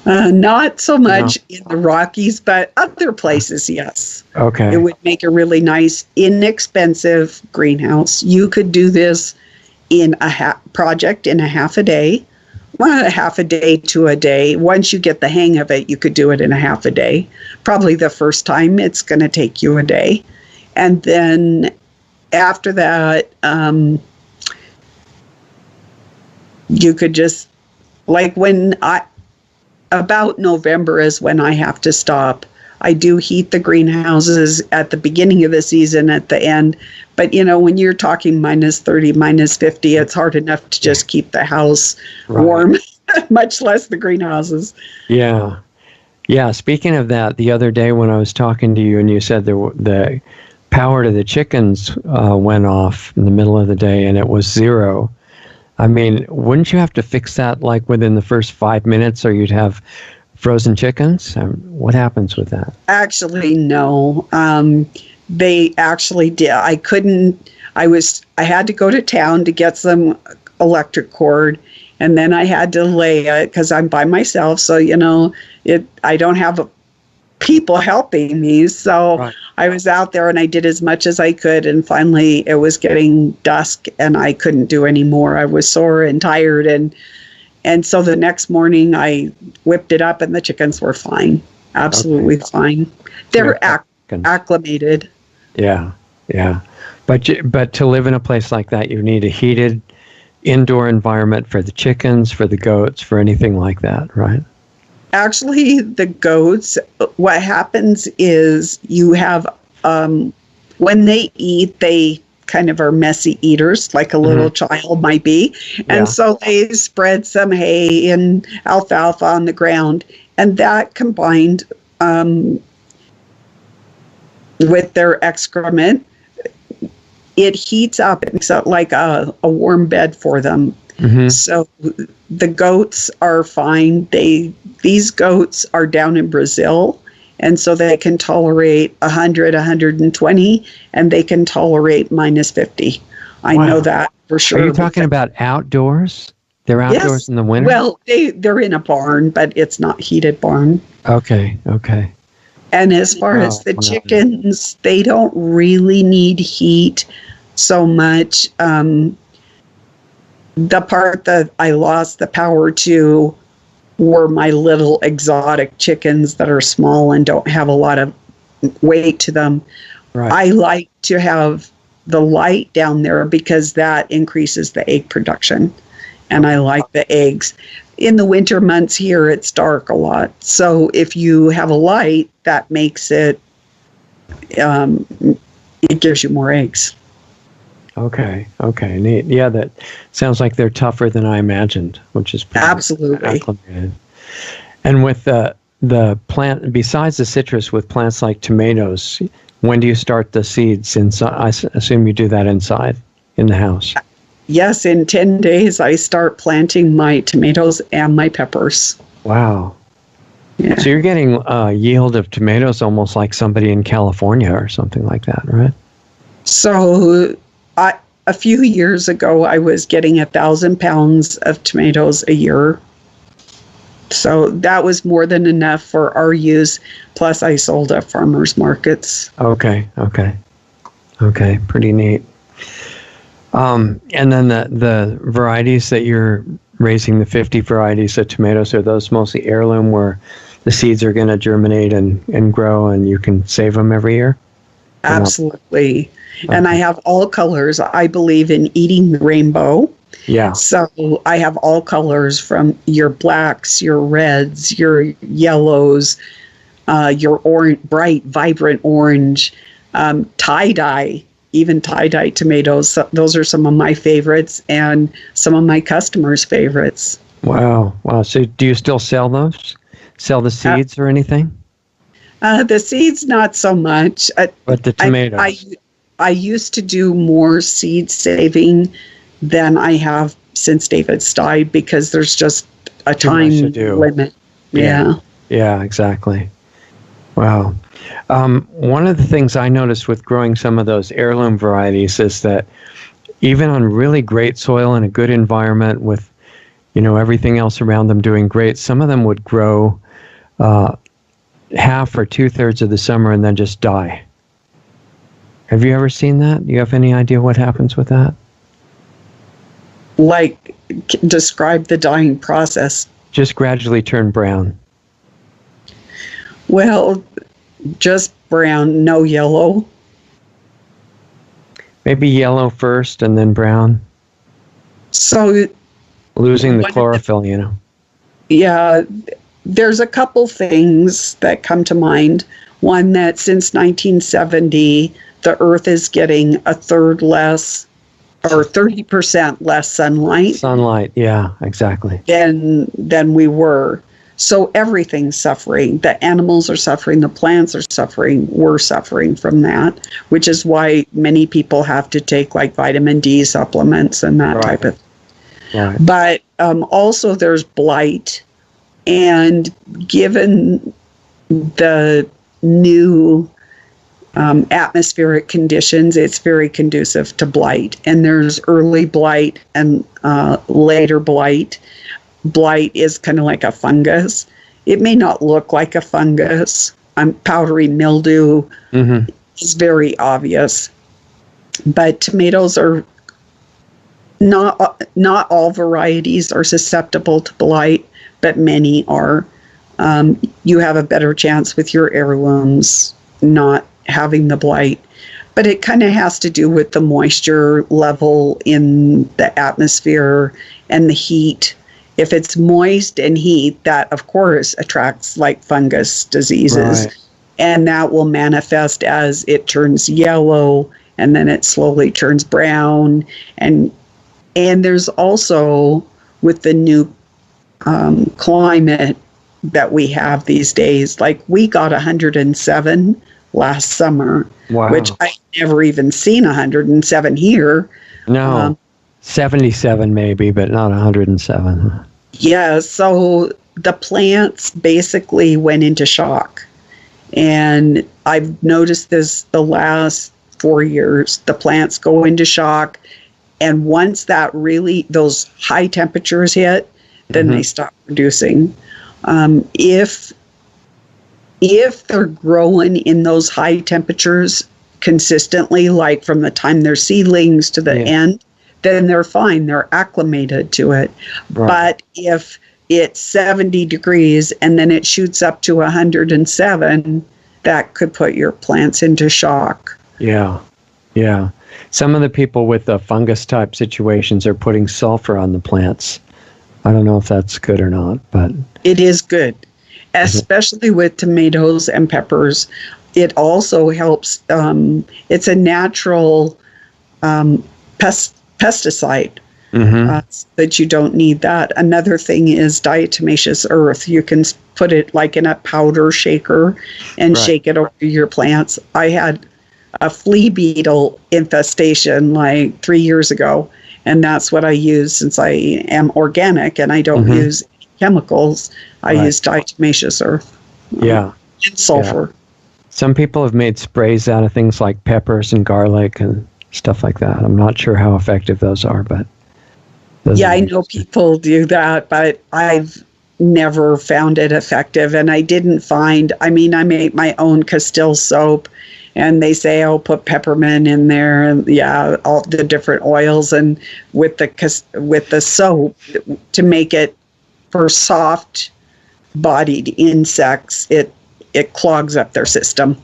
Not so much in the Rockies, but other places, yes. Okay. It would make a really nice, inexpensive greenhouse. You could do this in a project in a half a day. Well, a half a day to a day. Once you get the hang of it, you could do it in a half a day. Probably the first time it's going to take you a day. And then after that, you could just, like about November is when I have to stop. I do heat the greenhouses at the beginning of the season, at the end. But, when you're talking minus 30, minus 50, it's hard enough to just keep the house warm, much less the greenhouses. Yeah. Yeah. Speaking of that, the other day when I was talking to you and you said the power to the chickens went off in the middle of the day and it was 0. I mean, wouldn't you have to fix that like within the first 5 minutes or you'd have frozen chickens? What happens with that? Actually, no. They actually did. I had to go to town to get some electric cord, and then I had to lay it because I'm by myself. So, I don't have people helping me. So Right. I was out there and I did as much as I could. And finally it was getting dusk and I couldn't do any more. I was sore and tired. And so the next morning I whipped it up and the chickens were fine. Absolutely fine. They're acclimated. Yeah. Yeah. But to live in a place like that, you need a heated indoor environment for the chickens, for the goats, for anything like that, right? Actually, the goats, what happens is you have, when they eat, they kind of are messy eaters, like a little child might be. And so they spread some hay and alfalfa on the ground. And that combined with their excrement, it heats up. It makes it like a warm bed for them. So the goats are fine. These goats are down in Brazil, and so they can tolerate 100, 120, and they can tolerate minus 50. I know that for sure. Are you talking about outdoors? They're outdoors in the winter? Well, they're in a barn, but it's not heated barn. Okay. And as far as the chickens, they don't really need heat so much. The part that I lost the power to were my little exotic chickens that are small and don't have a lot of weight to them. Right. I like to have the light down there because that increases the egg production. And I like the eggs. In the winter months here, it's dark a lot. So if you have a light, that makes it gives you more eggs. Okay, neat. Yeah, that sounds like they're tougher than I imagined, which is absolutely acclimated. And with the plant, besides the citrus, with plants like tomatoes, when do you start the seeds inside? I assume you do that inside in the house. Yes, in 10 days I start planting my tomatoes and my peppers. Wow. Yeah. So you're getting a yield of tomatoes almost like somebody in California or something like that, right? So a few years ago, I was getting 1,000 pounds of tomatoes a year. So that was more than enough for our use. Plus, I sold at farmers markets. Okay. Pretty neat. And then the varieties that you're raising, the 50 varieties of tomatoes, are those mostly heirloom where the seeds are going to germinate and grow and you can save them every year? Absolutely. Okay. And I have all colors. I believe in eating the rainbow. Yeah. So I have all colors from your blacks, your reds, your yellows, your orange, bright, vibrant orange, tie-dye, even tie-dye tomatoes. So those are some of my favorites and some of my customers' favorites. Wow. So do you still sell those? Sell the seeds or anything? The seeds, not so much. But the tomatoes? I used to do more seed saving than I have since David's died because there's just a time limit. Yeah, exactly. Wow. One of the things I noticed with growing some of those heirloom varieties is that even on really great soil and a good environment with, everything else around them doing great, some of them would grow half or 2/3 of the summer and then just die. Have you ever seen that? Do you have any idea what happens with that? Like, describe the dying process. Just gradually turn brown. Well, just brown, no yellow. Maybe yellow first and then brown. So losing the chlorophyll, Yeah, there's a couple things that come to mind. One, that since 1970, the Earth is getting 1/3 less or 30% less sunlight. Sunlight, yeah, exactly. Than we were. So everything's suffering. The animals are suffering. The plants are suffering. We're suffering from that, which is why many people have to take like vitamin D supplements and that type of thing. Right. But also there's blight. And given the new atmospheric conditions, it's very conducive to blight. And there's early blight and later blight. Blight is kind of like a fungus. It may not look like a fungus. Powdery mildew is very obvious. But tomatoes are not all varieties are susceptible to blight, but many are. You have a better chance with your heirlooms not having the blight. But it kind of has to do with the moisture level in the atmosphere and the heat. If it's moist and heat, that of course attracts like fungus diseases. Right. And that will manifest as it turns yellow and then it slowly turns brown. And there's also, with the new climate that we have these days, like we got 107 last summer, which I never even seen 107 here. No, 77 maybe, but not 107. Yeah, so the plants basically went into shock. And I've noticed this the last 4 years. The plants go into shock. And once that really, those high temperatures hit, then they stop producing. If they're growing in those high temperatures consistently, like from the time they're seedlings to the end, then they're fine. They're acclimated to it. Right. But if it's 70 degrees and then it shoots up to 107, that could put your plants into shock. Yeah. Some of the people with the fungus type situations are putting sulfur on the plants. I don't know if that's good or not, but it is good. Especially with tomatoes and peppers. It also helps. It's a natural pesticide, that you don't need that. Another thing is diatomaceous earth. You can put it like in a powder shaker and shake it over your plants. I had a flea beetle infestation like 3 years ago, and that's what I use since I am organic and I don't use chemicals. I use diatomaceous earth. And sulfur. Yeah. Some people have made sprays out of things like peppers and garlic and stuff like that. I'm not sure how effective those are, but I know people do that, but I've never found it effective. And I didn't find, I made my own Castile soap, and they say I'll put peppermint in there and all the different oils, and with the soap to make it for soft bodied insects, it clogs up their system.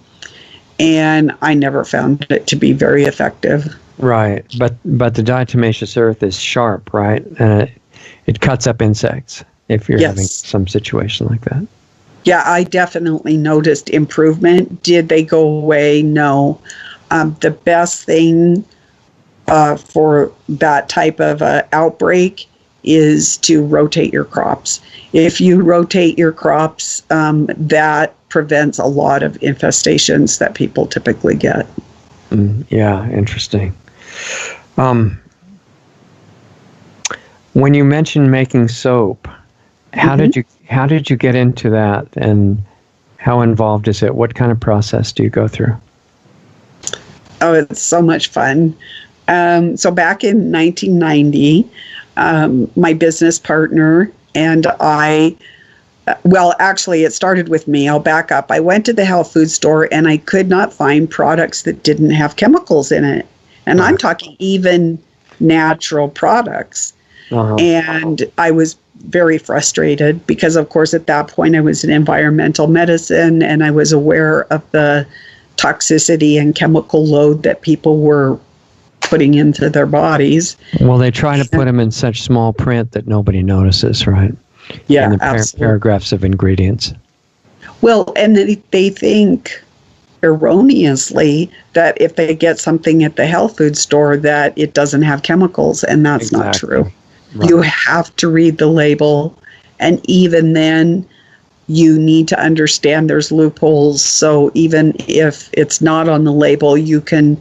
And I never found it to be very effective. Right. But the diatomaceous earth is sharp, right? And it cuts up insects if you're having some situation like that. Yeah, I definitely noticed improvement. Did they go away? No. The best thing for that type of outbreak is to rotate your crops. If you rotate your crops, that prevents a lot of infestations that people typically get. Yeah, interesting. When you mentioned making soap, how did you get into that, and how involved is it? What kind of process do you go through? Oh, it's so much fun. So back in 1990, my business partner and I, actually it started with me. I'll back up. I went to the health food store and I could not find products that didn't have chemicals in it. And I'm talking even natural products. And I was very frustrated because, of course, at that point I was in environmental medicine and I was aware of the toxicity and chemical load that people were putting into their bodies. Well, they try to put them in such small print that nobody notices, right? Yeah, in the paragraphs of ingredients. Well, and they think erroneously that if they get something at the health food store that it doesn't have chemicals, and that's not true. Right. You have to read the label, and even then you need to understand there's loopholes. So even if it's not on the label, you can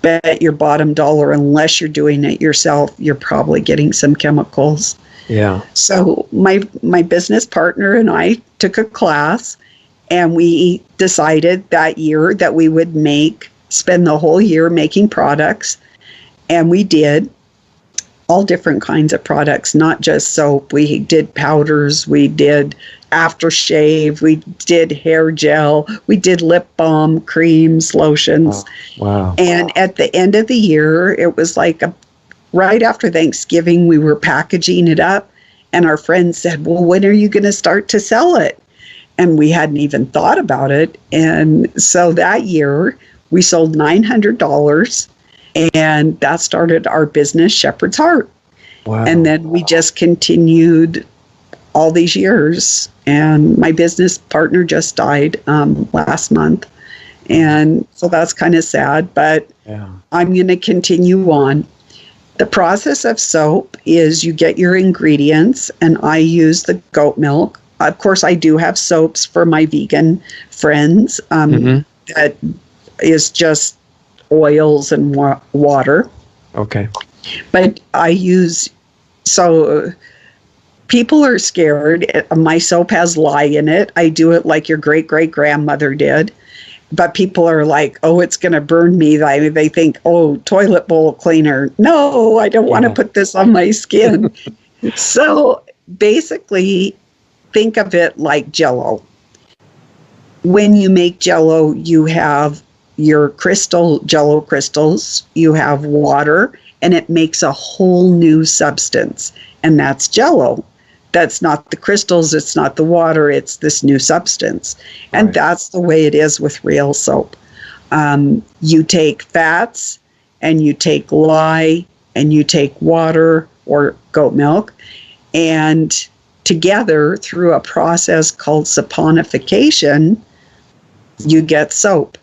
bet your bottom dollar, unless you're doing it yourself, you're probably getting some chemicals. Yeah. So my business partner and I took a class, And we decided that year that we would spend the whole year making products. And we did all different kinds of products, not just soap. We did powders, we did aftershave, we did hair gel, we did lip balm, creams, lotions. Wow. And at the end of the year, it was like right after Thanksgiving, we were packaging it up. And our friends said, well, when are you going to start to sell it? And we hadn't even thought about it. And so that year, we sold $900. And that started our business, Shepherd's Heart. Wow. And then we just continued all these years. And my business partner just died last month. And so that's kind of sad, but I'm going to continue on. The process of soap is you get your ingredients, and I use the goat milk. Of course, I do have soaps for my vegan friends that is just oils and water. Okay. But so people are scared. My soap has lye in it. I do it like your great-great-grandmother did. But people are like, oh, it's going to burn me. They think, oh, toilet bowl cleaner. No, I don't want to put this on my skin. So basically, think of it like Jell-O. When you make Jell-O, you have your Jell-O crystals, you have water, and it makes a whole new substance. And that's Jell-O. That's not the crystals, it's not the water, it's this new substance. And that's the way it is with real soap. You take fats, and you take lye, and you take water or goat milk, and together through a process called saponification, you get soap.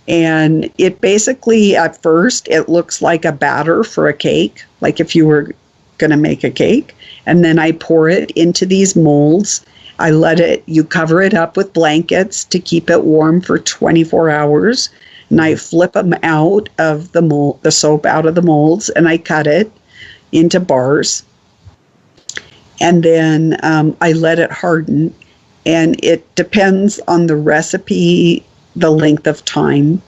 And it basically, at first, it looks like a batter for a cake, like if you were going to make a cake. And then I pour it into these molds. You cover it up with blankets to keep it warm for 24 hours. And I flip them out of the soap out of the molds, and I cut it into bars. And then I let it harden. And it depends on the recipe, the length of time.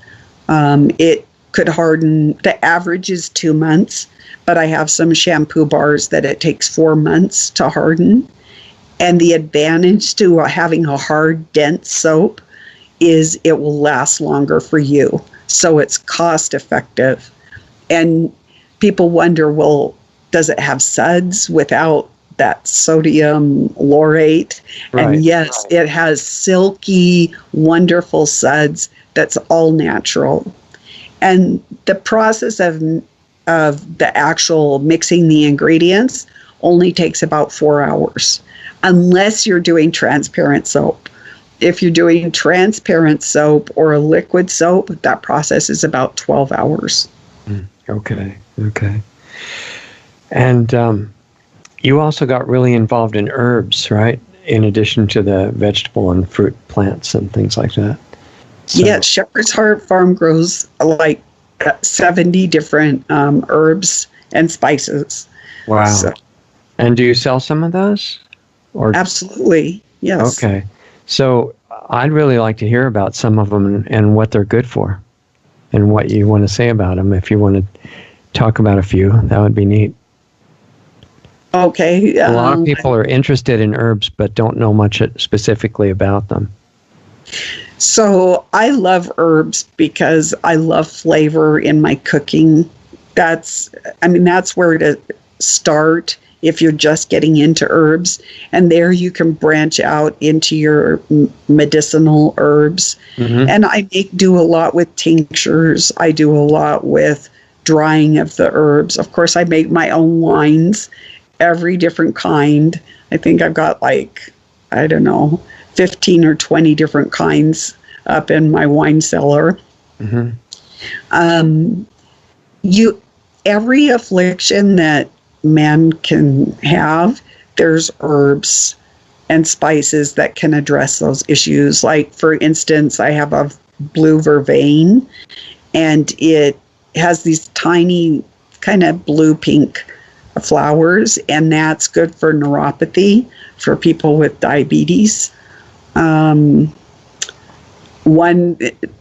It could harden, the average is 2 months. But I have some shampoo bars that it takes 4 months to harden. And the advantage to having a hard, dense soap is it will last longer for you. So it's cost effective. And people wonder, well, does it have suds without that sodium laurate? And yes, it has silky, wonderful suds that's all natural. And the process of the actual mixing the ingredients only takes about 4 hours, unless you're doing transparent soap. If you're doing transparent soap or a liquid soap, that process is about 12 hours. Okay. And you also got really involved in herbs, right? In addition to the vegetable and fruit plants and things like that. So. Yeah, Shepherd's Heart Farm grows like 70 different herbs and spices. Wow. So, and do you sell some of those? Or absolutely, yes. Okay. So I'd really like to hear about some of them and what they're good for and what you want to say about them. If you want to talk about a few, that would be neat. Okay. A lot of people are interested in herbs but don't know much specifically about them. So I love herbs because I love flavor in my cooking. That's where to start if you're just getting into herbs. And there you can branch out into your medicinal herbs. And I do a lot with tinctures. I do a lot with drying of the herbs. Of course, I make my own wines, every different kind. I think I've got 15 or 20 different kinds up in my wine cellar. Every affliction that man can have, there's herbs and spices that can address those issues. Like, for instance, I have a blue vervain, and it has these tiny kind of blue-pink flowers, and that's good for neuropathy for people with diabetes. one,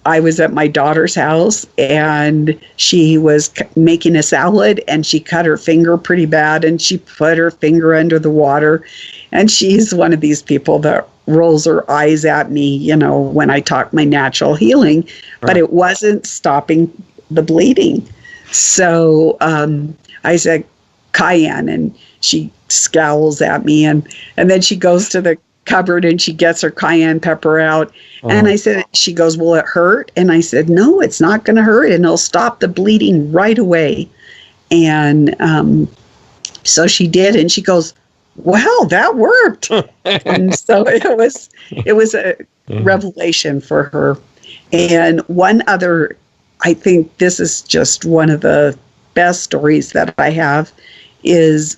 I was at my daughter's house and she was making a salad and she cut her finger pretty bad and she put her finger under the water. And she's one of these people that rolls her eyes at me, you know, when I talk my natural healing, but it wasn't stopping the bleeding. So I said, cayenne, and she scowls at me, and then she goes to the cupboard and she gets her cayenne pepper out. And I said, she goes, will it hurt? And I said, no, it's not going to hurt, and it'll stop the bleeding right away. And so she did, and she goes, wow, that worked. And so it was a revelation for her. And one other, I think this is just one of the best stories that I have, is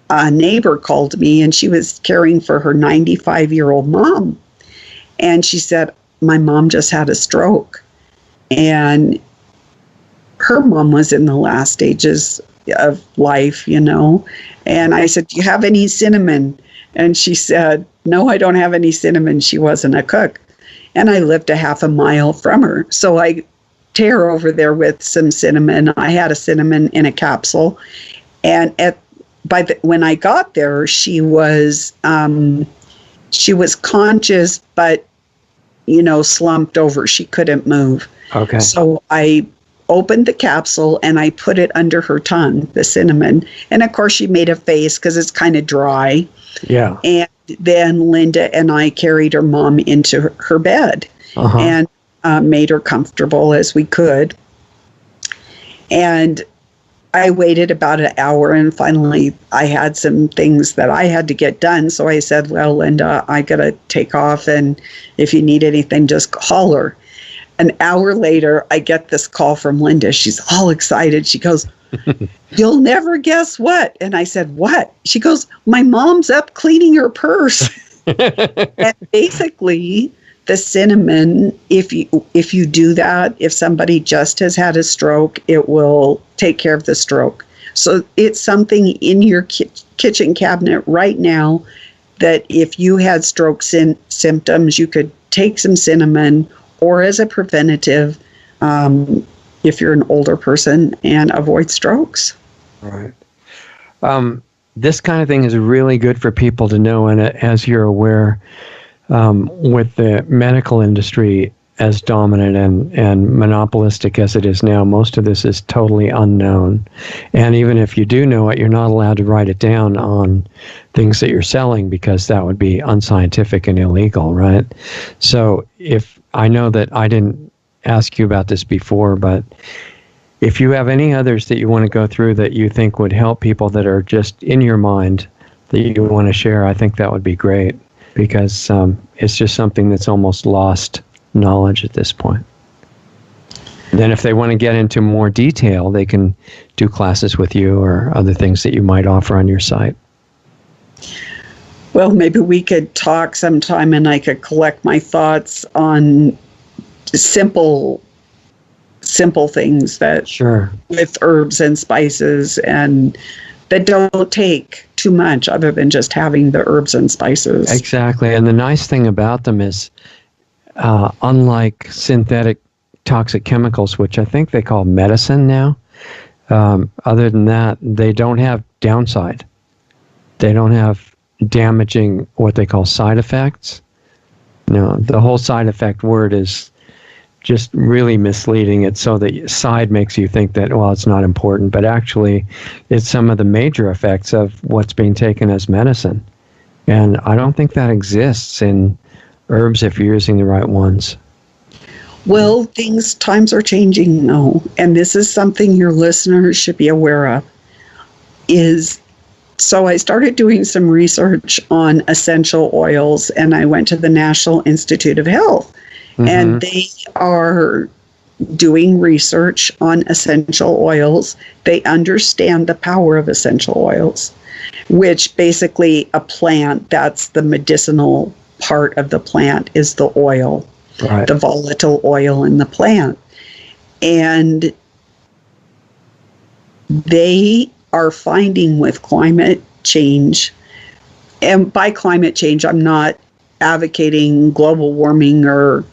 a neighbor called me and she was caring for her 95-year-old mom. And she said, my mom just had a stroke. And her mom was in the last stages of life, you know. And I said, do you have any cinnamon? And she said, no, I don't have any cinnamon. She wasn't a cook. And I lived a half a mile from her. So I tear over there with some cinnamon. I had a cinnamon in a capsule. And when I got there, she was conscious, but, you know, slumped over. She couldn't move. Okay. So I opened the capsule and I put it under her tongue, the cinnamon. And of course, she made a face because it's kind of dry. Yeah. And then Linda and I carried her mom into her bed and made her comfortable as we could. And I waited about an hour, and finally I had some things that I had to get done. So I said, well, Linda, I got to take off, and if you need anything, just holler. An hour later, I get this call from Linda. She's all excited. She goes, you'll never guess what. And I said, what? She goes, my mom's up cleaning her purse. And basically, the cinnamon, if you do that, if somebody just has had a stroke, it will take care of the stroke. So it's something in your kitchen cabinet right now that if you had stroke symptoms, you could take some cinnamon, or as a preventative, if you're an older person, and avoid strokes. Right. This kind of thing is really good for people to know, and as you're aware, with the medical industry as dominant and monopolistic as it is now, most of this is totally unknown. And even if you do know it, you're not allowed to write it down on things that you're selling, because that would be unscientific and illegal, right? So if I know that I didn't ask you about this before, but if you have any others that you want to go through that you think would help people that are just in your mind that you want to share, I think that would be great, because it's just something that's almost lost knowledge at this point. Then if they want to get into more detail, they can do classes with you or other things that you might offer on your site. Well, maybe we could talk sometime and I could collect my thoughts on simple things that with herbs and spices, and that don't take too much other than just having the herbs and spices. Exactly. And the nice thing about them is, unlike synthetic toxic chemicals, which I think they call medicine now, other than that, they don't have downside. They don't have damaging, what they call side effects. No, the whole side effect word is just really misleading. It's so that side makes you think that, well, it's not important, but actually it's some of the major effects of what's being taken as medicine. And I don't think that exists in herbs if you're using the right ones. Well, times are changing now, and this is something your listeners should be aware of. So I started doing some research on essential oils, and I went to the National Institute of Health. And they are doing research on essential oils. They understand the power of essential oils, which basically a plant, that's the medicinal part of the plant, is the oil, right, the volatile oil in the plant. And they are finding with climate change, and by climate change, I'm not advocating global warming or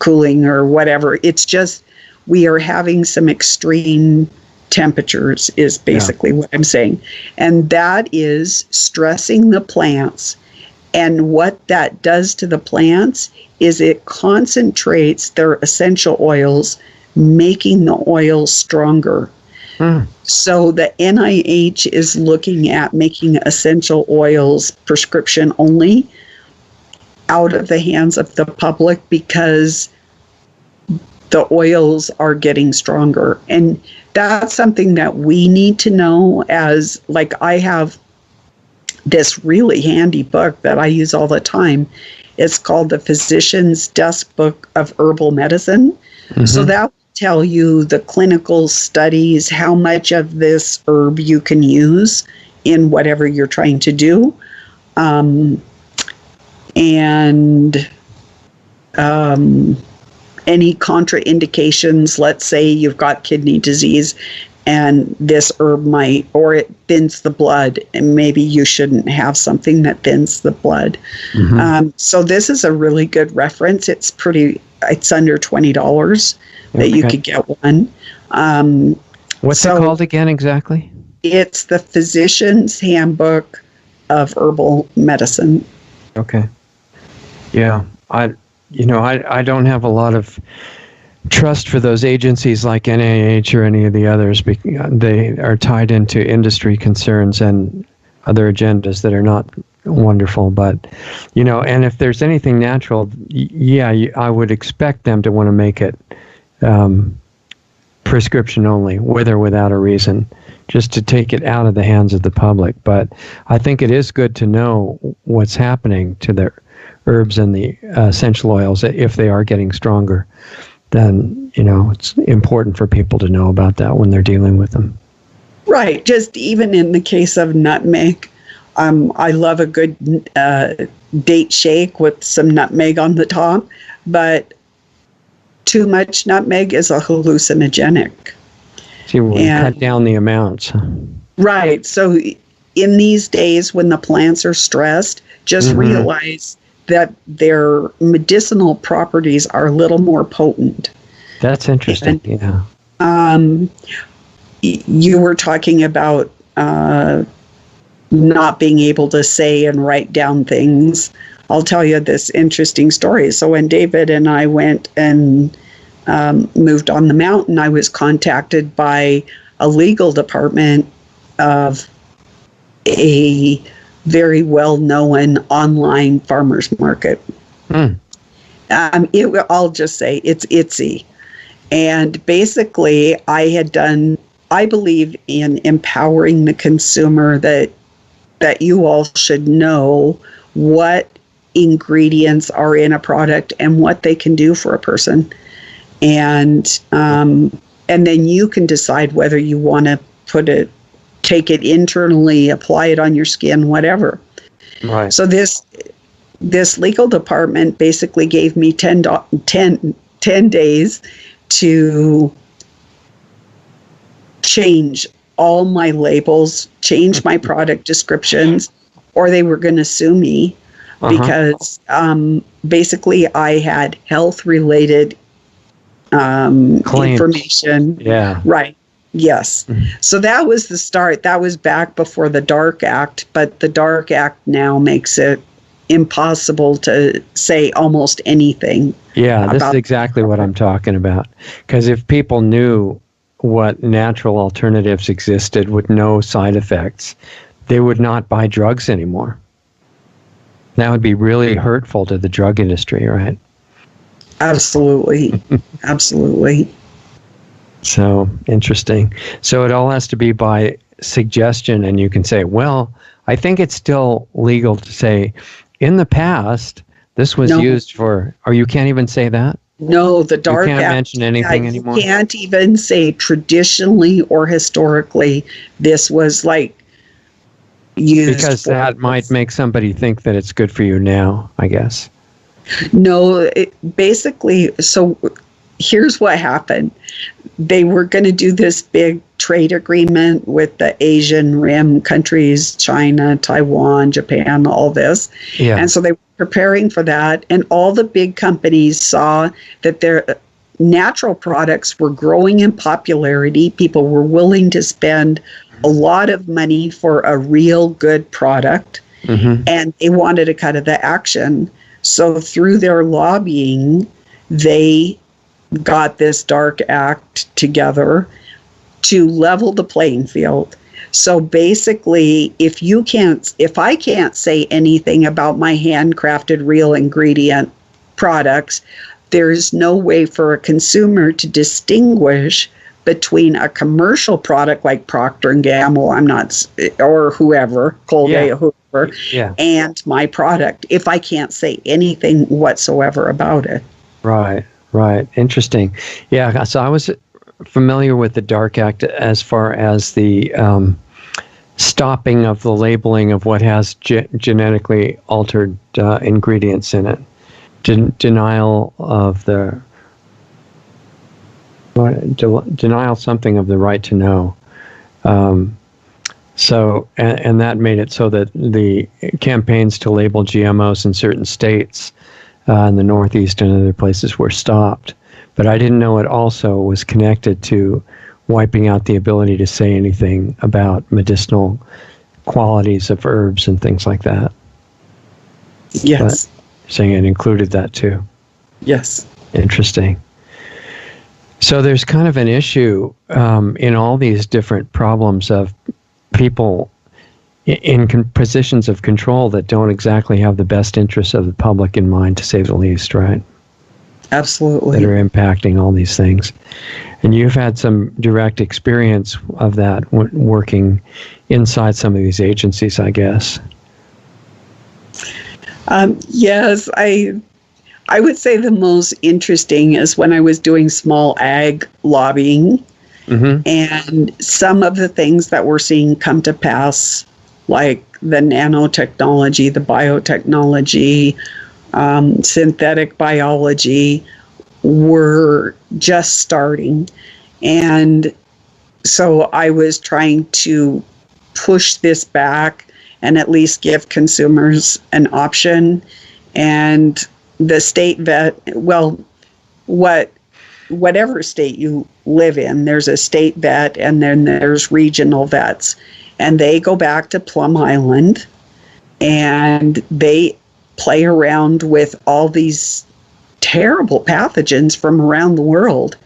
cooling or whatever. It's just we are having some extreme temperatures is basically what I'm saying. And that is stressing the plants. And what that does to the plants is it concentrates their essential oils, making the oils stronger. So the NIH is looking at making essential oils prescription only out of the hands of the public because the oils are getting stronger. And that's something that we need to know as, like, I have this really handy book that I use all the time. It's called the Physician's Desk Book of Herbal Medicine. So that will tell you the clinical studies, how much of this herb you can use in whatever you're trying to do. And any contraindications. Let's say you've got kidney disease and this herb might, or it thins the blood, and maybe you shouldn't have something that thins the blood. So this is a really good reference. It's under $20 that you could get one. What's it called again exactly? It's the Physician's Handbook of Herbal Medicine. Okay. Yeah, I don't have a lot of trust for those agencies like NIH or any of the others. They are tied into industry concerns and other agendas that are not wonderful. But, and if there's anything natural, I would expect them to want to make it prescription only, with or without a reason, just to take it out of the hands of the public. But I think it is good to know what's happening to the herbs and the essential oils. If they are getting stronger, then it's important for people to know about that when they're dealing with them. Right. Just even in the case of nutmeg, I love a good date shake with some nutmeg on the top, but too much nutmeg is a hallucinogenic. So you want to cut down the amounts. Right. So in these days when the plants are stressed, just realize that their medicinal properties are a little more potent. That's interesting. You were talking about not being able to say and write down things. I'll tell you this interesting story. So when David and I went and moved on the mountain, I was contacted by a legal department of a very well-known online farmers market. I'll just say it's Etsy. And basically, I believe in empowering the consumer that you all should know what ingredients are in a product and what they can do for a person. And then you can decide whether you want to take it internally, apply it on your skin, whatever. Right. So this legal department basically gave me 10 days to change all my labels, change my product descriptions, or they were going to sue me because basically I had health-related information. Yeah. Right. Yes. So that was the start. That was back before the Dark Act, but the Dark Act now makes it impossible to say almost anything. Yeah, this is exactly what I'm talking about. Because if people knew what natural alternatives existed with no side effects, they would not buy drugs anymore. That would be really hurtful to the drug industry, right? Absolutely. Absolutely. So interesting. So it all has to be by suggestion, and you can say, well, I think it's still legal to say, in the past, this was used for, or you can't even say that? No, the Dark Act. You can't mention anything anymore? You can't even say traditionally or historically this was used. Because that might make somebody think that it's good for you now, I guess. No, basically, so here's what happened. They were going to do this big trade agreement with the Asian Rim countries, China, Taiwan, Japan, all this. Yeah. And so they were preparing for that. And all the big companies saw that their natural products were growing in popularity. People were willing to spend a lot of money for a real good product. Mm-hmm. And they wanted a cut of the action. So through their lobbying, they got this dark act together to level the playing field. So basically, if I can't say anything about my handcrafted real ingredient products, there's no way for a consumer to distinguish between a commercial product like Procter & Gamble, or whoever, Colgate, whoever, and my product, if I can't say anything whatsoever about it. Right. Interesting. Yeah, so I was familiar with the Dark Act as far as the stopping of the labeling of what has genetically altered ingredients in it. Denial of the denial something of the right to know. So that made it so that the campaigns to label GMOs in certain states in the Northeast and other places were stopped. But I didn't know it also was connected to wiping out the ability to say anything about medicinal qualities of herbs and things like that. Yes. But saying it included that too. Yes. Interesting. So there's kind of an issue in all these different problems of people in positions of control that don't exactly have the best interests of the public in mind, to say the least, right? Absolutely. That are impacting all these things. And you've had some direct experience of that working inside some of these agencies, I guess. Yes, I would say the most interesting is when I was doing small ag lobbying, mm-hmm. and some of the things that we're seeing come to pass, like the nanotechnology, the biotechnology, synthetic biology, were just starting. And so I was trying to push this back and at least give consumers an option. And the state vet, whatever state you live in, there's a state vet and then there's regional vets. And they go back to Plum Island and they play around with all these terrible pathogens from around the world.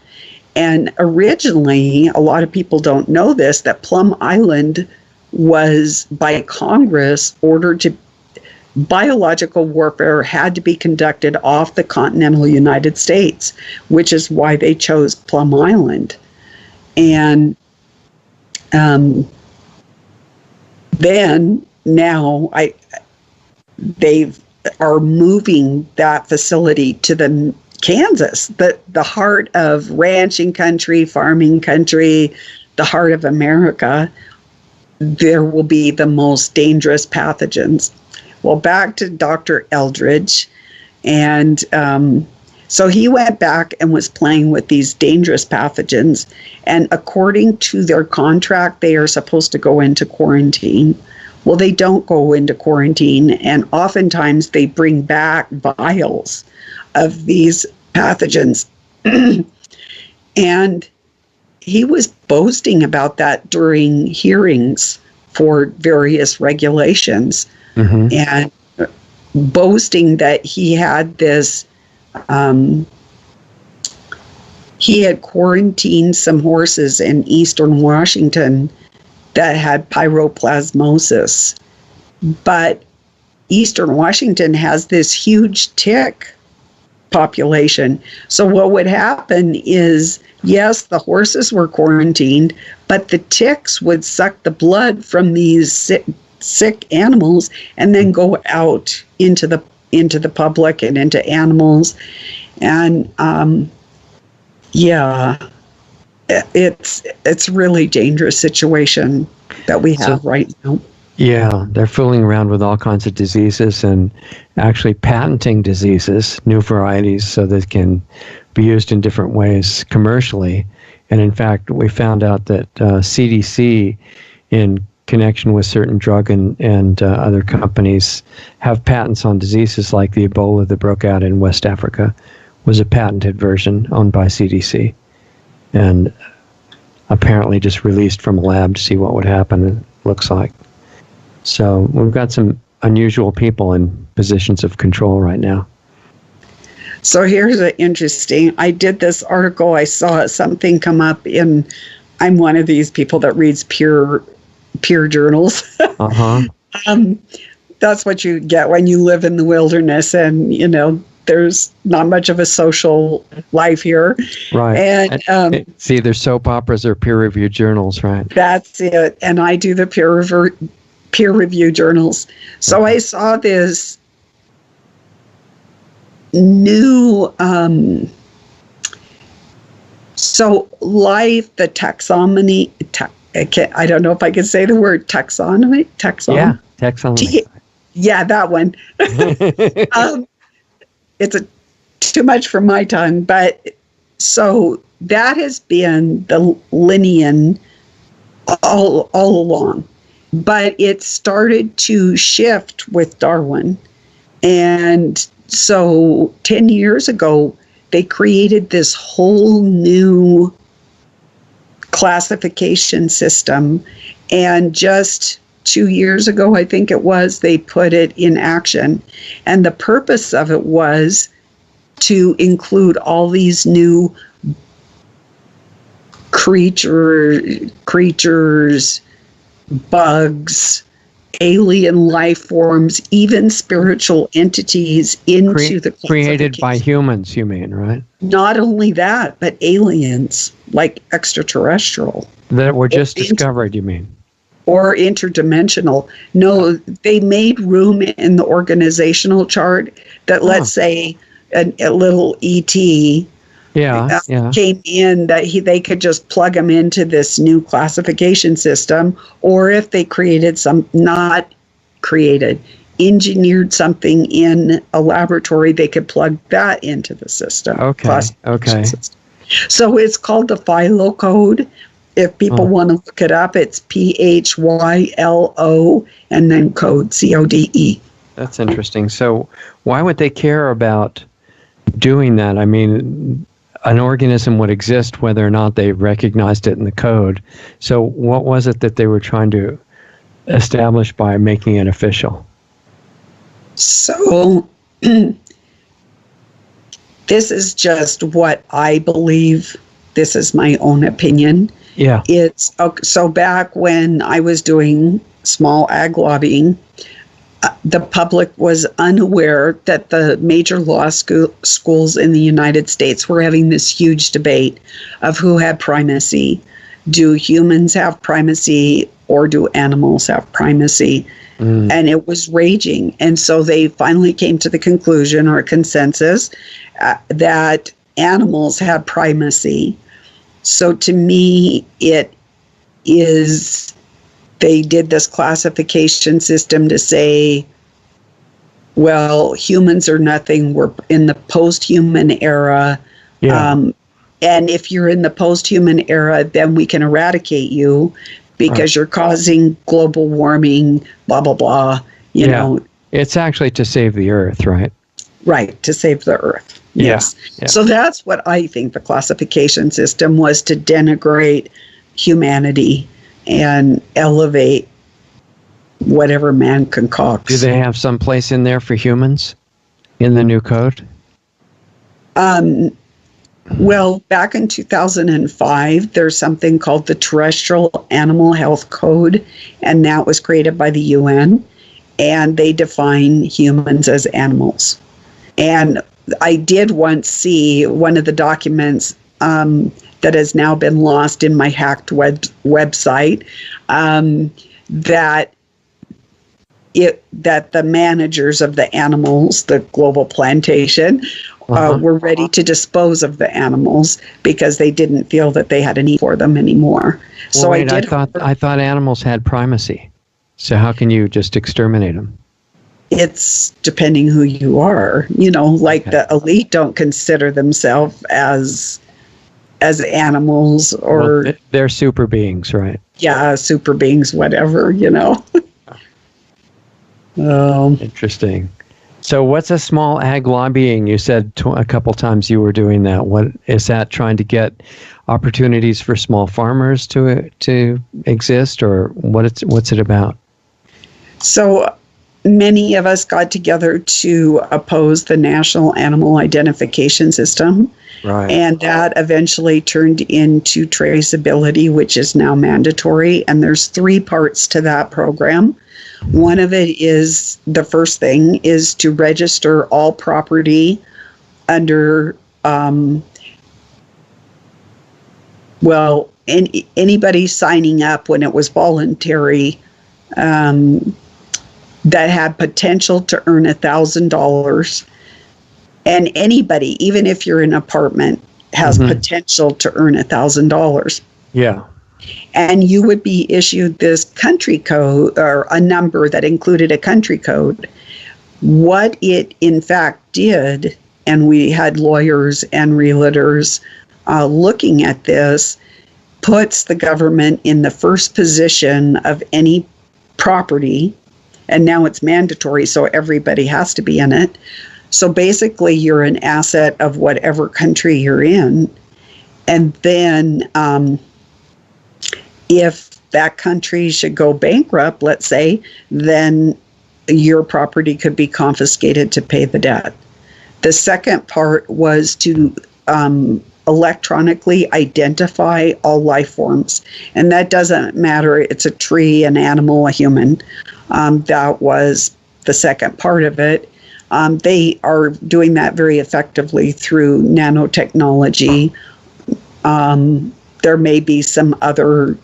And originally, a lot of people don't know this, that Plum Island was by Congress ordered to, biological warfare had to be conducted off the continental United States, which is why they chose Plum Island. And then now they are moving that facility to the Kansas, the heart of ranching country, farming country, the heart of America. There will be the most dangerous pathogens. Well, back to Dr. Eldridge. And so he went back and was playing with these dangerous pathogens. And according to their contract, they are supposed to go into quarantine. Well, they don't go into quarantine. And oftentimes they bring back vials of these pathogens. And he was boasting about that during hearings for various regulations, mm-hmm. and boasting that he had this, he had quarantined some horses in eastern Washington that had pyroplasmosis. But eastern Washington has this huge tick population. So what would happen is, yes, the horses were quarantined, but the ticks would suck the blood from these sick animals and then go out into the public and into animals. And it's really dangerous situation that we have right now. Yeah, they're fooling around with all kinds of diseases and actually patenting diseases, new varieties, so that can be used in different ways commercially. And in fact, we found out that CDC, in connection with certain drug and other companies, have patents on diseases like the Ebola that broke out in West Africa, was a patented version owned by CDC. And apparently just released from a lab to see what would happen, it looks like. So we've got some unusual people in positions of control right now. So here's an interesting, I did this article, I saw something come up in, I'm one of these people that reads peer journals. That's what you get when you live in the wilderness, and, you know, there's not much of a social life here. Right. And it's either soap operas or peer-reviewed journals, right? That's it. And I do the peer review journals. So I saw this new, so life, the taxonomy, I don't know if I can say the word taxonomy. Yeah, taxonomy. Yeah, that one. It's too much for my tongue, but so that has been the lineage all along. But it started to shift with Darwin. And so 10 years ago, they created this whole new classification system. And just 2 years ago, I think it was, they put it in action. And the purpose of it was to include all these new creatures, bugs, alien life forms, even spiritual entities into the created by humans, you mean, right? Not only that, but aliens, like extraterrestrial. That were just discovered, you mean? Or interdimensional. No, they made room in the organizational chart that, let's say, a little ET came in, that they could just plug them into this new classification system, or if they engineered something in a laboratory, they could plug that into the system. Okay. System. So it's called the Philo Code. If people want to look it up, it's PHYLO and then code, CODE. That's interesting. So why would they care about doing that? I mean, an organism would exist whether or not they recognized it in the code. So what was it that they were trying to establish by making it official? So this is just what I believe. This is my own opinion. Yeah. It's so back when I was doing small ag lobbying, the public was unaware that the major law schools in the United States were having this huge debate of who had primacy. Do humans have primacy or do animals have primacy? And it was raging. And so they finally came to the conclusion or consensus that animals have primacy. So to me, it is, they did this classification system to say, well, humans are nothing. We're in the post-human era. Yeah. And if you're in the post-human era, then we can eradicate you because you're causing global warming, blah, blah, blah. You know. It's actually to save the Earth, right? Right, to save the Earth. Yeah. Yes. Yeah. So that's what I think the classification system was, to denigrate humanity and elevate whatever man concocts. Do they have some place in there for humans in the new code? Well, back in 2005, there's something called the Terrestrial Animal Health Code, and that was created by the UN, and they define humans as animals. And I did once see one of the documents that has now been lost in my hacked website, that the managers of the animals, the global plantation, were ready to dispose of the animals because they didn't feel that they had a need for them anymore. Well, so wait, I thought animals had primacy. So how can you just exterminate them? It's depending who you are. You know, like the elite don't consider themselves as as animals or they're super beings, right? Yeah, super beings, whatever, Interesting. So what's a small ag lobbying? You said a couple times you were doing that. What is that, trying to get opportunities for small farmers to exist, or what's it about? So many of us got together to oppose the National Animal Identification System. Right. And that eventually turned into traceability, which is now mandatory. And there's 3 parts to that program. One of it is, the first thing is to register all property under, anybody signing up when it was voluntary, that had potential to earn $1,000. And anybody, even if you're in an apartment, has potential to earn $1,000. Yeah. And you would be issued this country code, or a number that included a country code. What it in fact did, and we had lawyers and realtors looking at this, puts the government in the first position of any property. And now it's mandatory, so everybody has to be in it. So basically, you're an asset of whatever country you're in. And then if that country should go bankrupt, let's say, then your property could be confiscated to pay the debt. The second part was to electronically identify all life forms. And that doesn't matter, it's a tree, an animal, a human. That was the second part of it. They are doing that very effectively through nanotechnology. There may be some other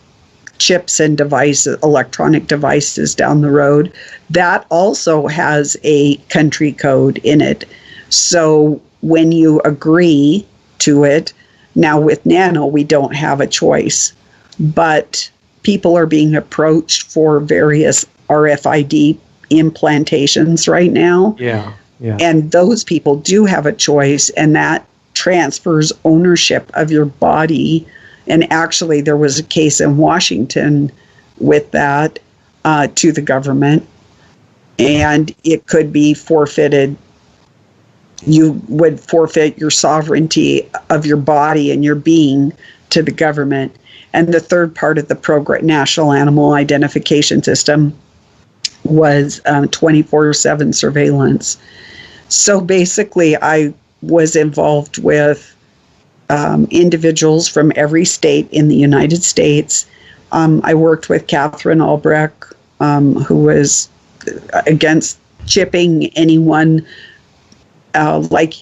chips and devices, electronic devices down the road. That also has a country code in it. So when you agree to it, now with nano, we don't have a choice. But people are being approached for various RFID implantations right now. Yeah. And those people do have a choice, and that transfers ownership of your body. And actually, there was a case in Washington with that to the government, and it could be forfeited. You would forfeit your sovereignty of your body and your being to the government. And the third part of the program, National Animal Identification System, was 24/7 surveillance. So basically, I was involved with individuals from every state in the United States. I worked with Catherine Albrecht, who was against chipping anyone. Like,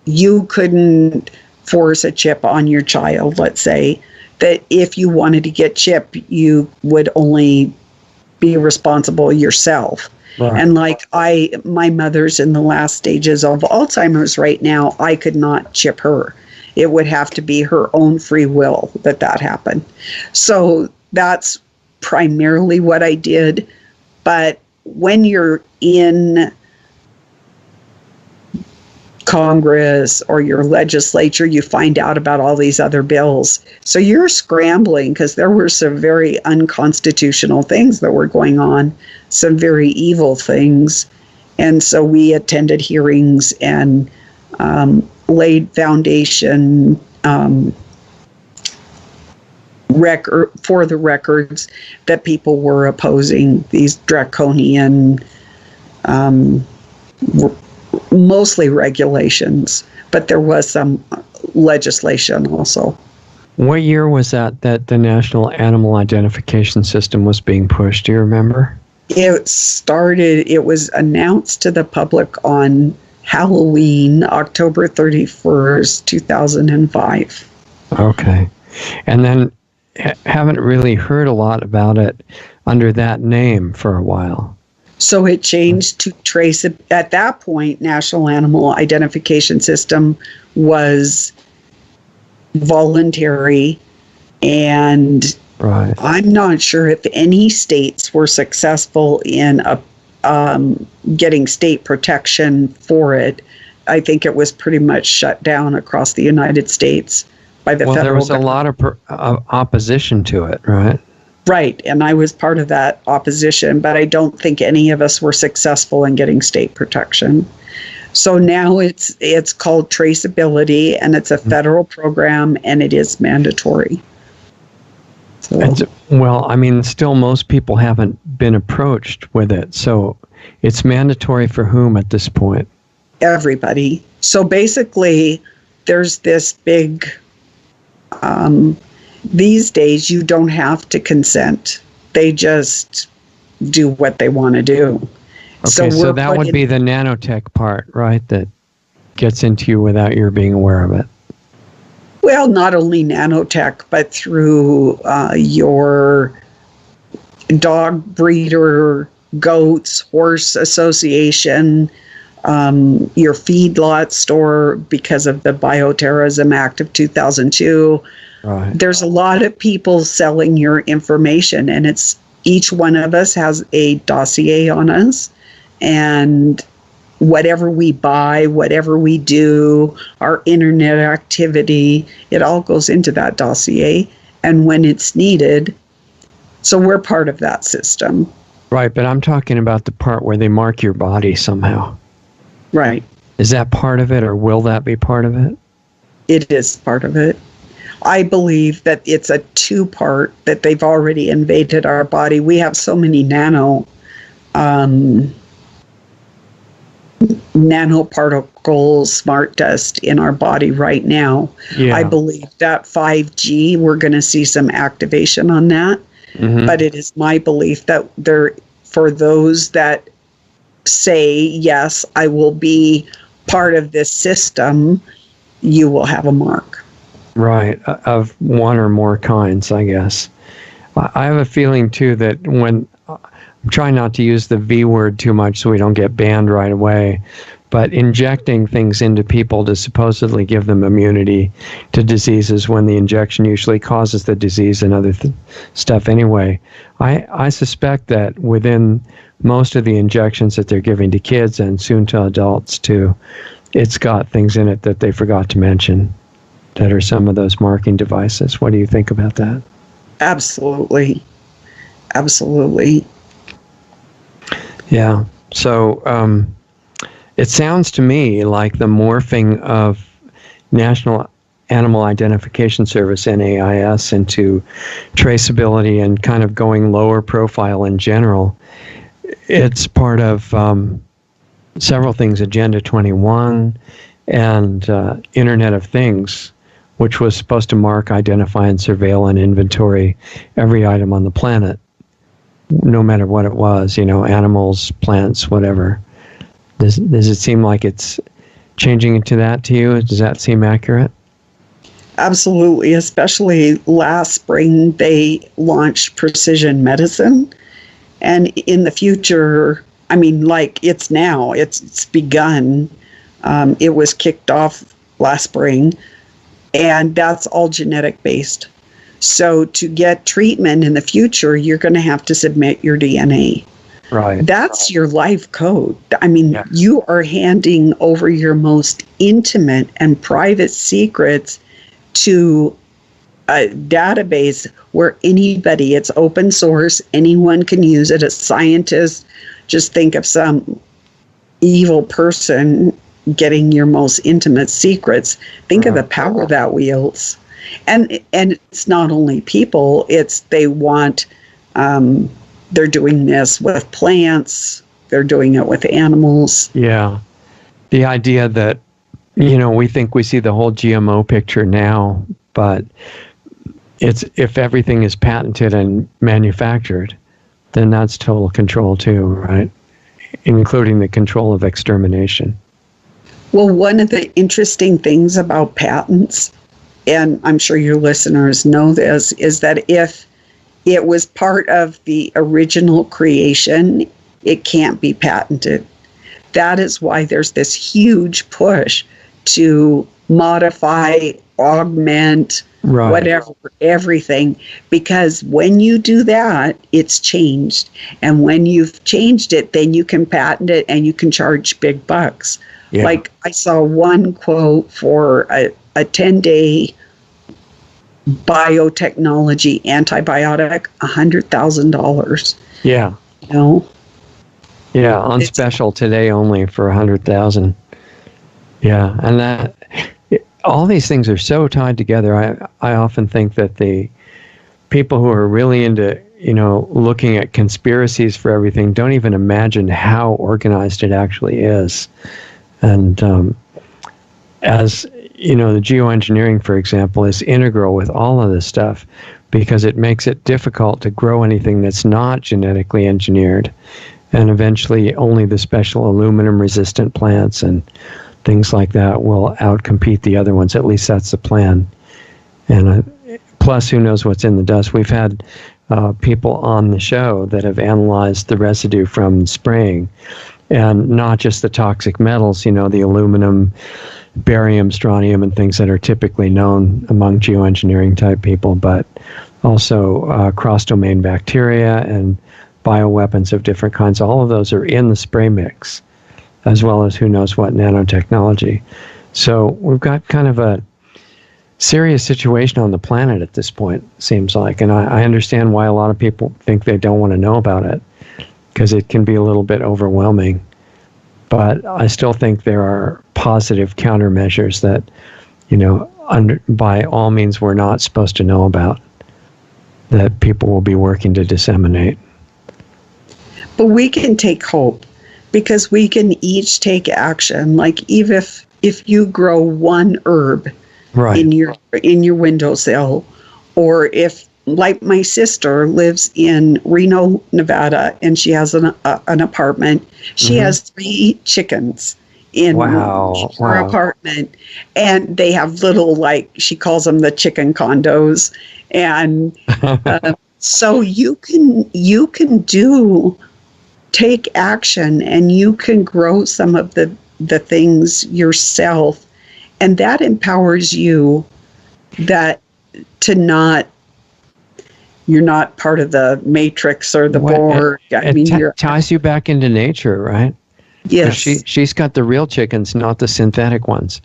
you couldn't force a chip on your child, let's say, that if you wanted to get chipped, you would only be responsible yourself. Right. And like my mother's in the last stages of Alzheimer's right now, I could not chip her. It would have to be her own free will that happened. So that's primarily what I did. But when you're in Congress or your legislature, you find out about all these other bills. So you're scrambling because there were some very unconstitutional things that were going on, some very evil things. And so we attended hearings and laid foundation for the records that people were opposing these draconian mostly regulations, but there was some legislation also. What year was that the National Animal Identification System was being pushed? Do you remember? It was announced to the public on Halloween, October 31st, 2005. Okay. And then haven't really heard a lot about it under that name for a while. So it changed to trace it. At that point, National Animal Identification System was voluntary, and right. I'm not sure if any states were successful in getting state protection for it. I think it was pretty much shut down across the United States. by the Well, federal there was a government. lot of opposition to it, right? Right, and I was part of that opposition, but I don't think any of us were successful in getting state protection. So now it's called traceability, and it's a federal program, and it is mandatory. So, Well, I mean, still most people haven't been approached with it. So it's mandatory for whom at this point? everybody. So basically, there's this big, these days, you don't have to consent. They just do what they want to do. Okay, so that would be the nanotech part, right? That gets into you without your being aware of it. Well, not only nanotech, but through your dog breeder, goats, horse association, your feedlot store because of the Bioterrorism Act of 2002. Right. There's a lot of people selling your information, and it's each one of us has a dossier on us, and whatever we buy, whatever we do, our internet activity, it all goes into that dossier. And when it's needed, so we're part of that system. Right, but I'm talking about the part where they mark your body somehow. Right. Is that part of it, or will that be part of it? It is part of it. I believe that it's a two-part, that they've already invaded our body. We have so many nanoparticles, smart dust in our body right now. Yeah. I believe that 5G, we're going to see some activation on that. Mm-hmm. But it is my belief that for those that say, yes, I will be part of this system, you will have a mark. Right, of one or more kinds, I guess. I have a feeling, too, that when I'm trying not to use the V word too much so we don't get banned right away, but injecting things into people to supposedly give them immunity to diseases when the injection usually causes the disease and other stuff anyway. I suspect that within most of the injections that they're giving to kids and soon to adults too, it's got things in it that they forgot to mention that are some of those marking devices. What do you think about that? Absolutely. Absolutely. Yeah. So it sounds to me like the morphing of National Animal Identification Service, NAIS, into traceability and kind of going lower profile in general. It's part of several things, Agenda 21 and Internet of Things, which was supposed to mark, identify, and surveil and inventory every item on the planet, no matter what it was, animals, plants, whatever. Does it seem like it's changing into that to you? Does that seem accurate? Absolutely. Especially last spring, they launched precision medicine. And in the future, I mean, like it's now, it's begun. It was kicked off last spring, and that's all genetic based. So to get treatment in the future, you're going to have to submit your DNA. Right. That's your life code. I mean, yeah. You are handing over your most intimate and private secrets to a database where anybody, it's open source, anyone can use it. A scientist, just think of some evil person getting your most intimate secrets. Think of the power that wields. And it's not only people, it's they want, they're doing this with plants, they're doing it with animals. Yeah. The idea that, we think we see the whole GMO picture now, but it's if everything is patented and manufactured, then that's total control too, right? Including the control of extermination. Well, one of the interesting things about patents, and I'm sure your listeners know this, is that if it was part of the original creation, it can't be patented. That is why there's this huge push to modify, augment, whatever, everything. Because when you do that, it's changed. And when you've changed it, then you can patent it and you can charge big bucks. Yeah. Like I saw one quote for a 10-day biotechnology antibiotic, $100,000. Yeah. You know? Yeah, on special today only for 100,000. Yeah, and that all these things are so tied together. I often think that the people who are really into, looking at conspiracies for everything don't even imagine how organized it actually is. And as the geoengineering, for example, is integral with all of this stuff because it makes it difficult to grow anything that's not genetically engineered. And eventually only the special aluminum resistant plants and things like that will outcompete the other ones. At least that's the plan. And plus, who knows what's in the dust. We've had people on the show that have analyzed the residue from spraying, and not just the toxic metals, the aluminum, barium, strontium, and things that are typically known among geoengineering type people, but also cross-domain bacteria and bioweapons of different kinds. All of those are in the spray mix, as well as who knows what nanotechnology. So we've got kind of a serious situation on the planet at this point, seems like. And I understand why a lot of people think they don't want to know about it, because it can be a little bit overwhelming. But I still think there are positive countermeasures that, by all means, we're not supposed to know about, that people will be working to disseminate. But we can take hope because we can each take action. Like even if you grow one herb right. in your windowsill, or if, like my sister lives in Reno, Nevada, and she has an apartment. She has 3 chickens in her apartment, and they have little, like she calls them the chicken condos, and so you can take action, and you can grow some of the things yourself, and that empowers you that you're not part of the matrix or the board. It ties you back into nature, right? Yes. She's got the real chickens, not the synthetic ones.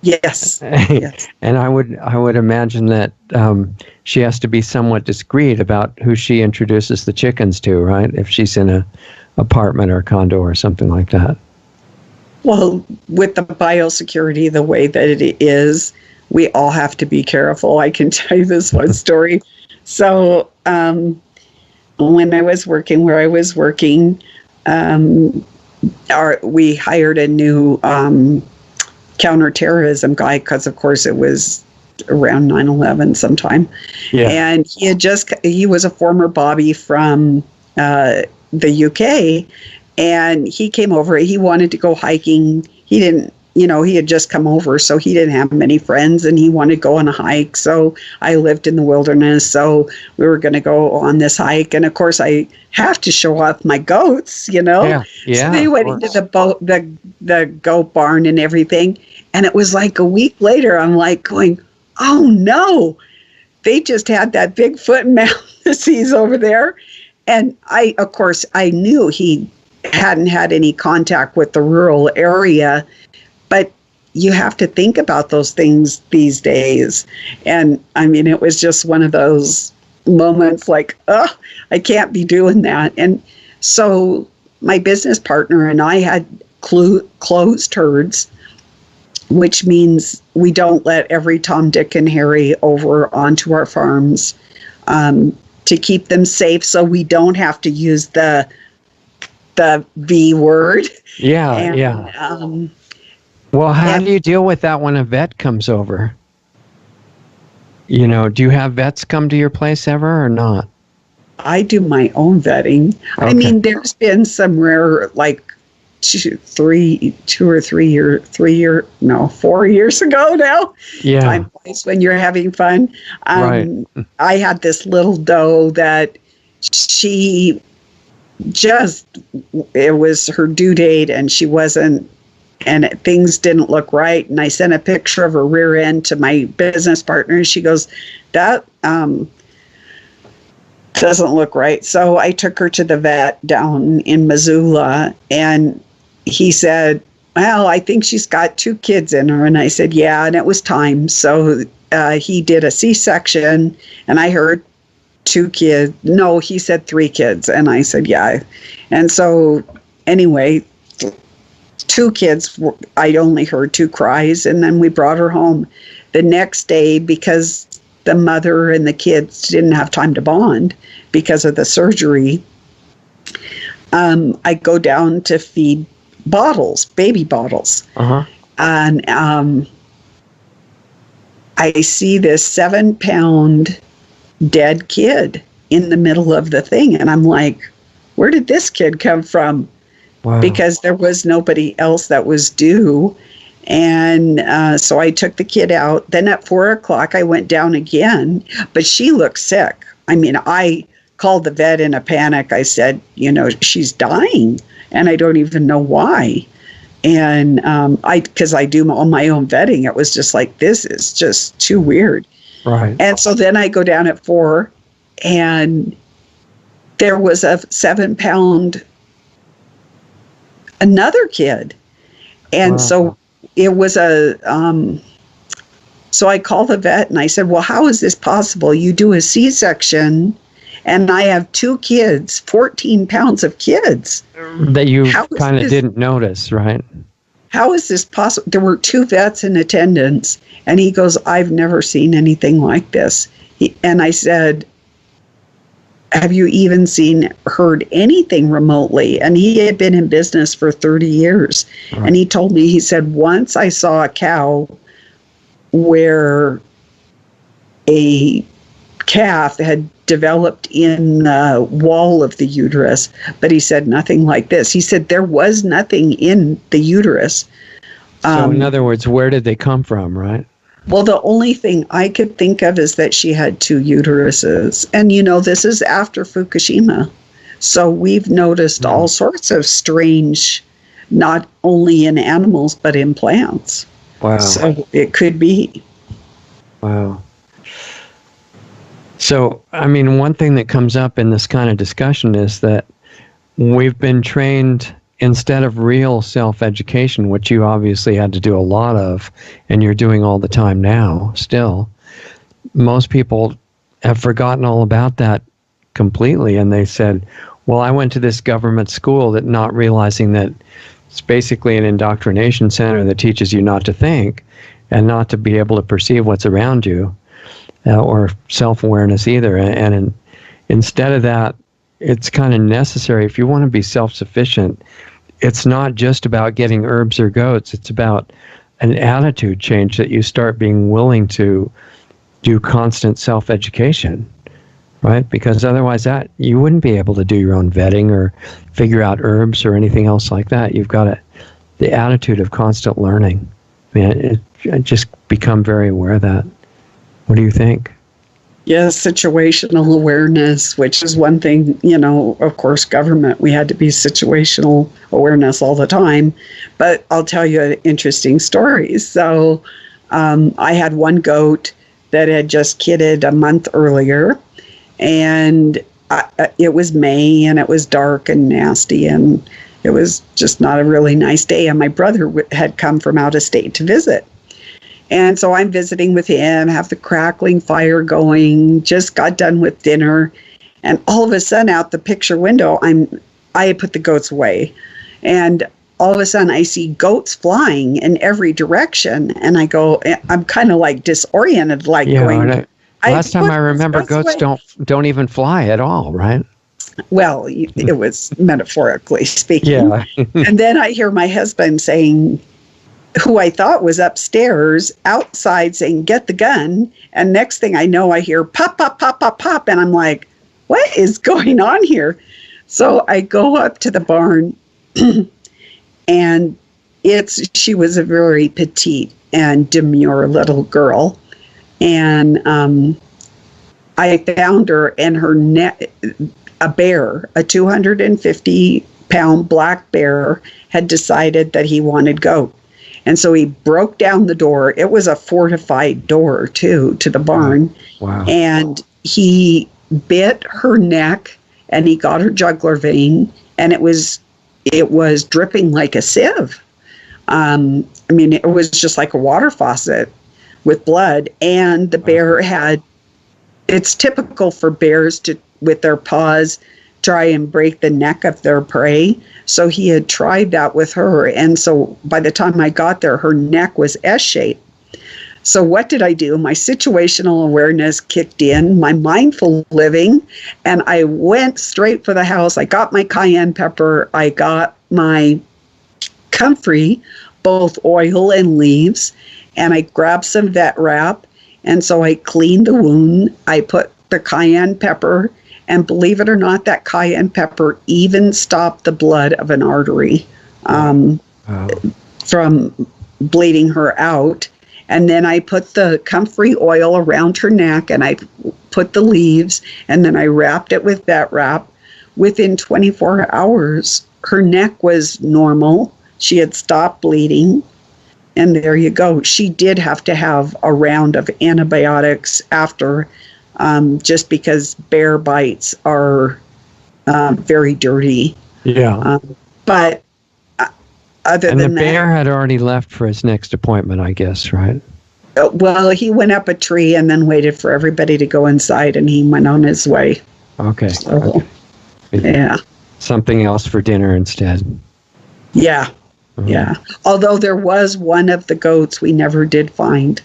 Yes. Yes. And I would imagine that she has to be somewhat discreet about who she introduces the chickens to, right? If she's in a apartment or condo or something like that. Well, with the biosecurity the way that it is, we all have to be careful. I can tell you this one story. So when I was working where I was working, we hired a new counterterrorism guy because, of course, it was around 9/11 sometime. Yeah. And he was a former Bobby from the UK, and he came over. He wanted to go hiking. He didn't, he had just come over, so he didn't have many friends, and he wanted to go on a hike. So I lived in the wilderness, so we were going to go on this hike. And of course, I have to show off my goats, Yeah. So they went into the goat barn and everything. And it was like a week later, I'm like going, oh no, they just had that Bigfoot Maltese over there. And I knew he hadn't had any contact with the rural area, but you have to think about those things these days. And I mean, it was just one of those moments like, oh, I can't be doing that. And so my business partner and I had closed herds, which means we don't let every Tom, Dick, and Harry over onto our farms to keep them safe, so we don't have to use the V word. Yeah. Well, how do you deal with that when a vet comes over? Do you have vets come to your place ever or not? I do my own vetting. Okay. I mean, there's been some rare, like 4 years ago now. Yeah. Time place when you're having fun. Right. I had this little doe that she it was her due date, and she wasn't, and things didn't look right. And I sent a picture of her rear end to my business partner, and she goes, that doesn't look right. So I took her to the vet down in Missoula, and he said, well, I think she's got 2 kids in her. And I said, yeah, and it was time. So he did a C-section, and I heard 2 kids. No, he said 3 kids, and I said, yeah. And so anyway, 2 kids, I only heard 2 cries, and then we brought her home. The next day, because the mother and the kids didn't have time to bond because of the surgery, I go down to feed bottles, baby bottles. And I see this 7-pound dead kid in the middle of the thing. And I'm like, where did this kid come from? Wow. Because there was nobody else that was due. And so I took the kid out. Then at 4 o'clock, I went down again, but she looked sick. I mean, I called the vet in a panic. I said, she's dying, and I don't even know why. And because I do all my own vetting, it was just like, this is just too weird. Right. And so then I go down at 4, and there was a 7-pound, another kid. And so it was so I called the vet and I said, well, how is this possible? You do a C-section and I have 2 kids, 14 pounds of kids. That you kind of didn't notice, right? How is this possible? There were 2 vets in attendance, and he goes, I've never seen anything like this. And I said, have you even heard anything remotely? And he had been in business for 30 years. Right. And he told me, he said, once I saw a cow where a calf had developed in the wall of the uterus, but he said nothing like this. He said there was nothing in the uterus. So in other words, where did they come from, right? Well, the only thing I could think of is that she had 2 uteruses. And, this is after Fukushima. So we've noticed all sorts of strange, not only in animals, but in plants. Wow. So it could be. Wow. So, I mean, one thing that comes up in this kind of discussion is that we've been trained, instead of real self-education, which you obviously had to do a lot of, and you're doing all the time now still, most people have forgotten all about that completely. And they said, well, I went to this government school, that not realizing that it's basically an indoctrination center that teaches you not to think and not to be able to perceive what's around you, or self-awareness either. And instead of that, it's kind of necessary. If you want to be self-sufficient, it's not just about getting herbs or goats. It's about an attitude change, that you start being willing to do constant self-education, right? Because otherwise you wouldn't be able to do your own vetting or figure out herbs or anything else like that. You've got the attitude of constant learning. I mean, just become very aware of that. What do you think? Yes, situational awareness, which is one thing, of course, government, we had to be situational awareness all the time. But I'll tell you an interesting story. So I had one goat that had just kidded a month earlier, and it was May, and it was dark and nasty, and it was just not a really nice day. And my brother had come from out of state to visit. And so I'm visiting with him, have the crackling fire going, just got done with dinner. And all of a sudden, out the picture window, I had put the goats away. And all of a sudden, I see goats flying in every direction. And I'm kind of like disoriented, like going. Last time I remember, goats don't even fly at all, right? Well, it was metaphorically speaking. Yeah. And then I hear my husband saying, who I thought was upstairs, outside, saying, get the gun. And next thing I know, I hear pop, pop, pop, pop, pop. And I'm like, what is going on here? So I go up to the barn, and she was a very petite and demure little girl. And I found her, and her neck, a bear, a 250-pound black bear, had decided that he wanted goat. And so he broke down the door. It was a fortified door, too, to the barn. Wow. And he bit her neck, and he got her jugular vein, and it was dripping like a sieve. It was just like a water faucet. with blood. And the bear had, it's typical for bears to, with their paws, try and break the neck of their prey. So he had tried that with her. And so by the time I got there, her neck was S-shaped. So what did I do? My situational awareness kicked in, my mindful living, and I went straight for the house. I got my cayenne pepper. I got my comfrey, both oil and leaves, and I grabbed some vet wrap. And so I cleaned the wound. I put the cayenne pepper, and believe it or not, that cayenne pepper even stopped the blood of an artery from bleeding her out. And then I put the comfrey oil around her neck, and I put the leaves, and then I wrapped it with vet wrap. Within 24 hours, her neck was normal. She had stopped bleeding. And there you go. She did have to have a round of antibiotics after, just because bear bites are very dirty. Yeah. But other and than the bear had already left for his next appointment, I guess, right? Well, he went up a tree and then waited for everybody to go inside, and he went on his way. Okay. So, okay. Yeah. Something else for dinner instead. Yeah. Mm-hmm. Yeah. Although there was one of the goats we never did find.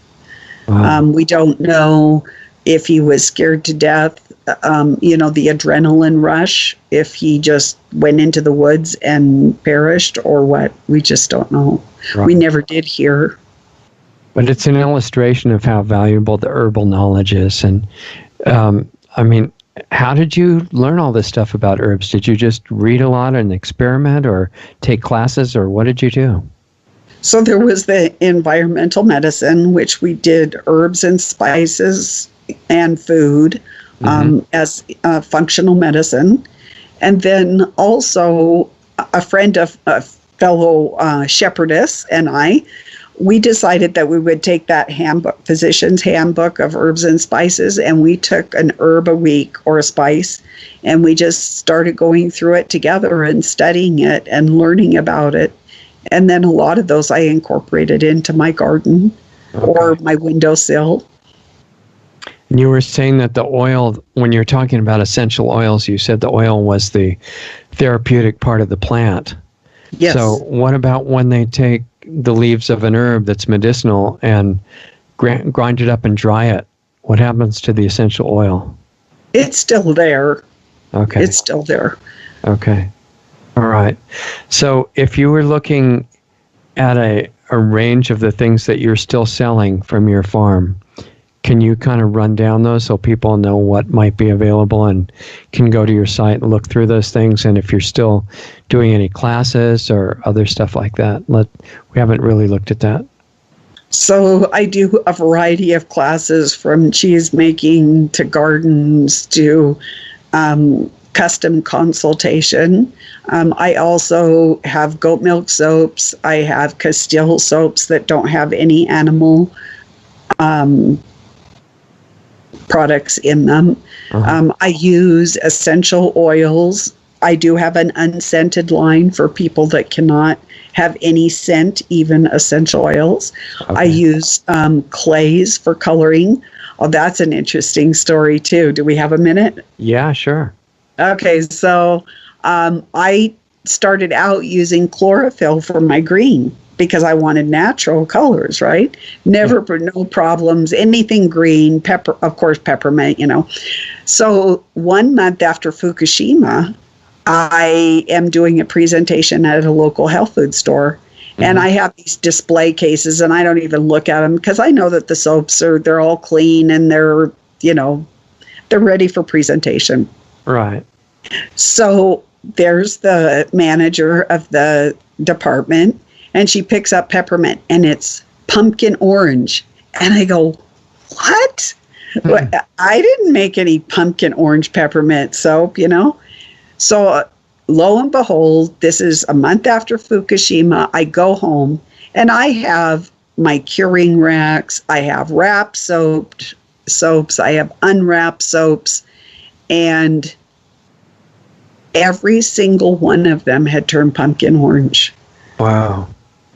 Wow. We don't know if he was scared to death, the adrenaline rush, if he just went into the woods and perished or what. We just don't know. Right. We never did hear. But it's an illustration of how valuable the herbal knowledge is. And how did you learn all this stuff about herbs? Did you just read a lot and experiment or take classes, or what did you do? So there was the environmental medicine, which we did herbs and spices and food as functional medicine. And then also a fellow shepherdess and we decided that we would take that handbook, physician's handbook of herbs and spices, and we took an herb a week or a spice, and we just started going through it together and studying it and learning about it. And then a lot of those I incorporated into my garden or my windowsill. And you were saying that the oil, when you're talking about essential oils, you said the oil was the therapeutic part of the plant. Yes. So what about when they take the leaves of an herb that's medicinal and grind it up and dry it? What happens to the essential oil? It's still there. Okay. It's still there. Okay. All right. So if you were looking at a range of the things that you're still selling from your farm, can you kind of run down those so people know what might be available and can go to your site and look through those things? And if you're still doing any classes or other stuff like that, we haven't really looked at that. So I do a variety of classes, from cheese making to gardens to custom consultation. I also have goat milk soaps. I have Castile soaps that don't have any animal products in them. I use essential oils. I do have an unscented line for people that cannot have any scent, even essential oils. Okay. I use clays for coloring. Oh, that's an interesting story too. Do we have a minute? Yeah, sure. Okay, so I started out using chlorophyll for my green because I wanted natural colors, right? No problems, anything green, pepper, of course, peppermint, So 1 month after Fukushima, I am doing a presentation at a local health food store. And I have these display cases, and I don't even look at them because I know that the soaps they're all clean and they're ready for presentation. Right. So there's the manager of the department, and she picks up peppermint, and it's pumpkin orange. And I go, what? I didn't make any pumpkin orange peppermint soap, So lo and behold, this is a month after Fukushima. I go home, and I have my curing racks. I have wrapped soaps. I have unwrapped soaps. And every single one of them had turned pumpkin orange. Wow.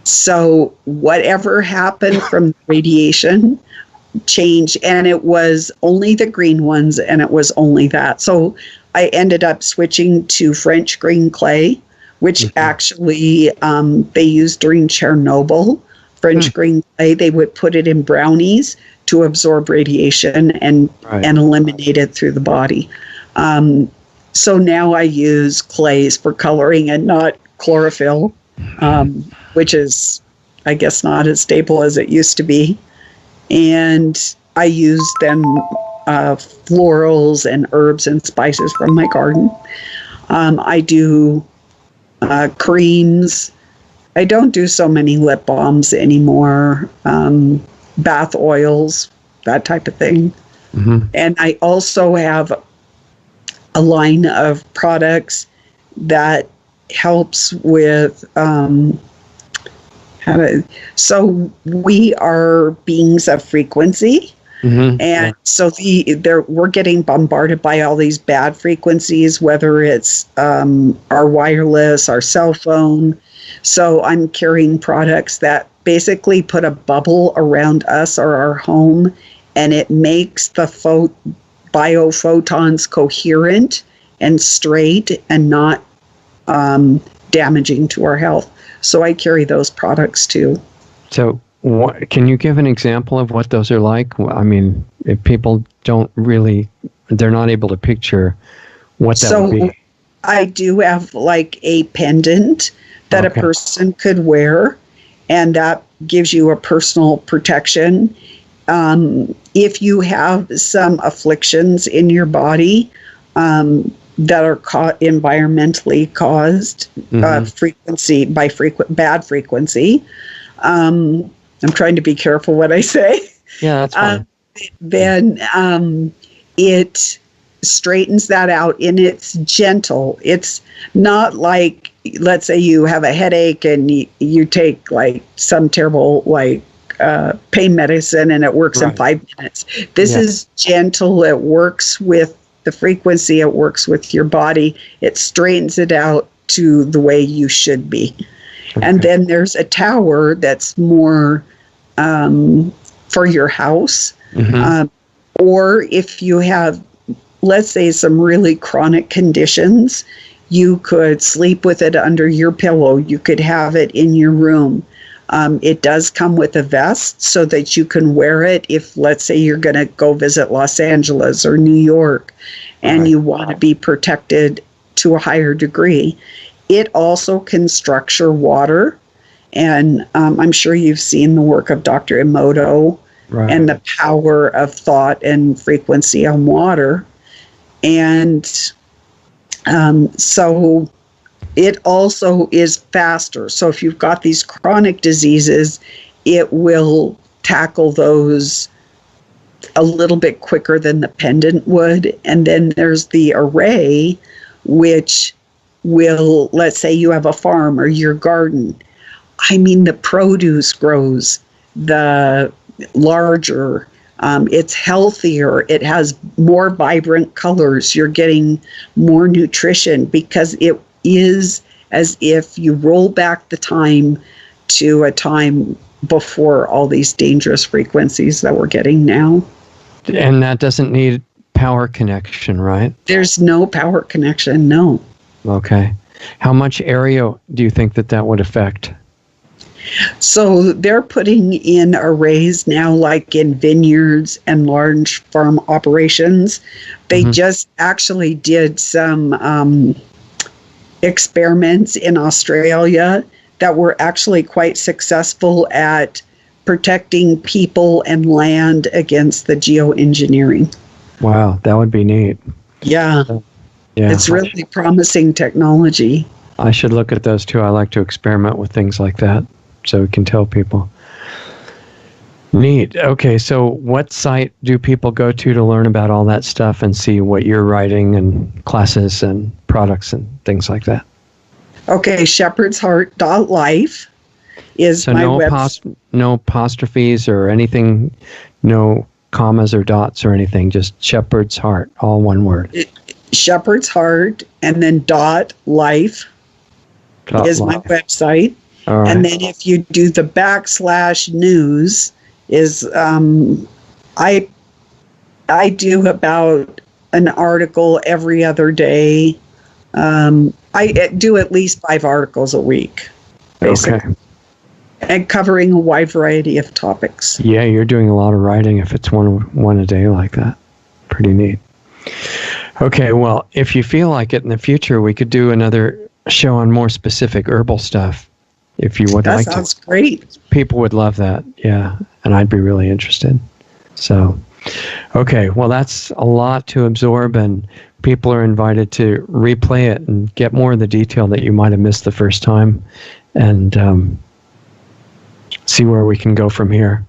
So whatever happened from radiation changed, and it was only the green ones, and it was only that. So I ended up switching to French green clay, which actually they used during Chernobyl. French green clay, they would put it in brownies to absorb radiation and eliminate it through the body. So now I use clays for coloring and not chlorophyll, which is, I guess, not as stable as it used to be. And I use then florals and herbs and spices from my garden. I do creams. I don't do so many lip balms anymore. Bath oils, that type of thing. And I also have a line of products that helps with so we are beings of frequency. And so we're getting bombarded by all these bad frequencies, whether it's our wireless, our cell phone. So I'm carrying products that basically put a bubble around us or our home, and it makes the biophotons coherent and straight and not damaging to our health. So I carry those products too. So can you give an example of what those are like? I mean, if people they're not able to picture what that would be. I do have like a pendant that a person could wear, and that gives you a personal protection. If you have some afflictions in your body that are environmentally caused bad frequency, I'm trying to be careful what I say. Yeah, that's fine. Then it straightens that out, and it's gentle. It's not like, let's say you have a headache and you take like some terrible pain medicine and it works in 5 minutes. This is gentle. It works with the frequency. It works with your body. It straightens it out to the way you should be. And then there's a tower that's more for your house. Or if you have, let's say, some really chronic conditions, you could sleep with it under your pillow. You could have it in your room. It does come with a vest so that you can wear it if, let's say, you're going to go visit Los Angeles or New York and you want to be protected to a higher degree. It also can structure water. And I'm sure you've seen the work of Dr. Emoto and the power of thought and frequency on water. And so it also is faster. So if you've got these chronic diseases, it will tackle those a little bit quicker than the pendant would. And then there's the array, which will, let's say you have a farm or your garden. I mean, the produce grows, the larger, it's healthier, it has more vibrant colors, you're getting more nutrition, because it is as if you roll back the time to a time before all these dangerous frequencies that we're getting now. And that doesn't need power connection, right? There's no power connection, no. Okay. How much area do you think that would affect? So they're putting in arrays now, like in vineyards and large farm operations. They just actually did some experiments in Australia that were actually quite successful at protecting people and land against the geoengineering. Wow, that would be neat. Yeah. It's really promising technology. I should look at those too. I like to experiment with things like that so we can tell people. Neat. Okay, so what site do people go to learn about all that stuff and see what you're writing and classes and products and things like that? Okay, shepherdsheart.life is my website. No apostrophes or anything, no commas or dots or anything, just Shepherd's Heart, all one word. Shepherd's Heart, and then .life is my website. All right. And then if you do the /news is I do about an article every other day. I do at least 5 articles a week, basically. Okay. And covering a wide variety of topics. Yeah, you're doing a lot of writing if it's one a day like that. Pretty neat. Okay, well, if you feel like it in the future, we could do another show on more specific herbal stuff. If you would like to. That sounds great. People would love that, yeah, and I'd be really interested. So, okay, well, that's a lot to absorb, and people are invited to replay it and get more of the detail that you might have missed the first time, and see where we can go from here.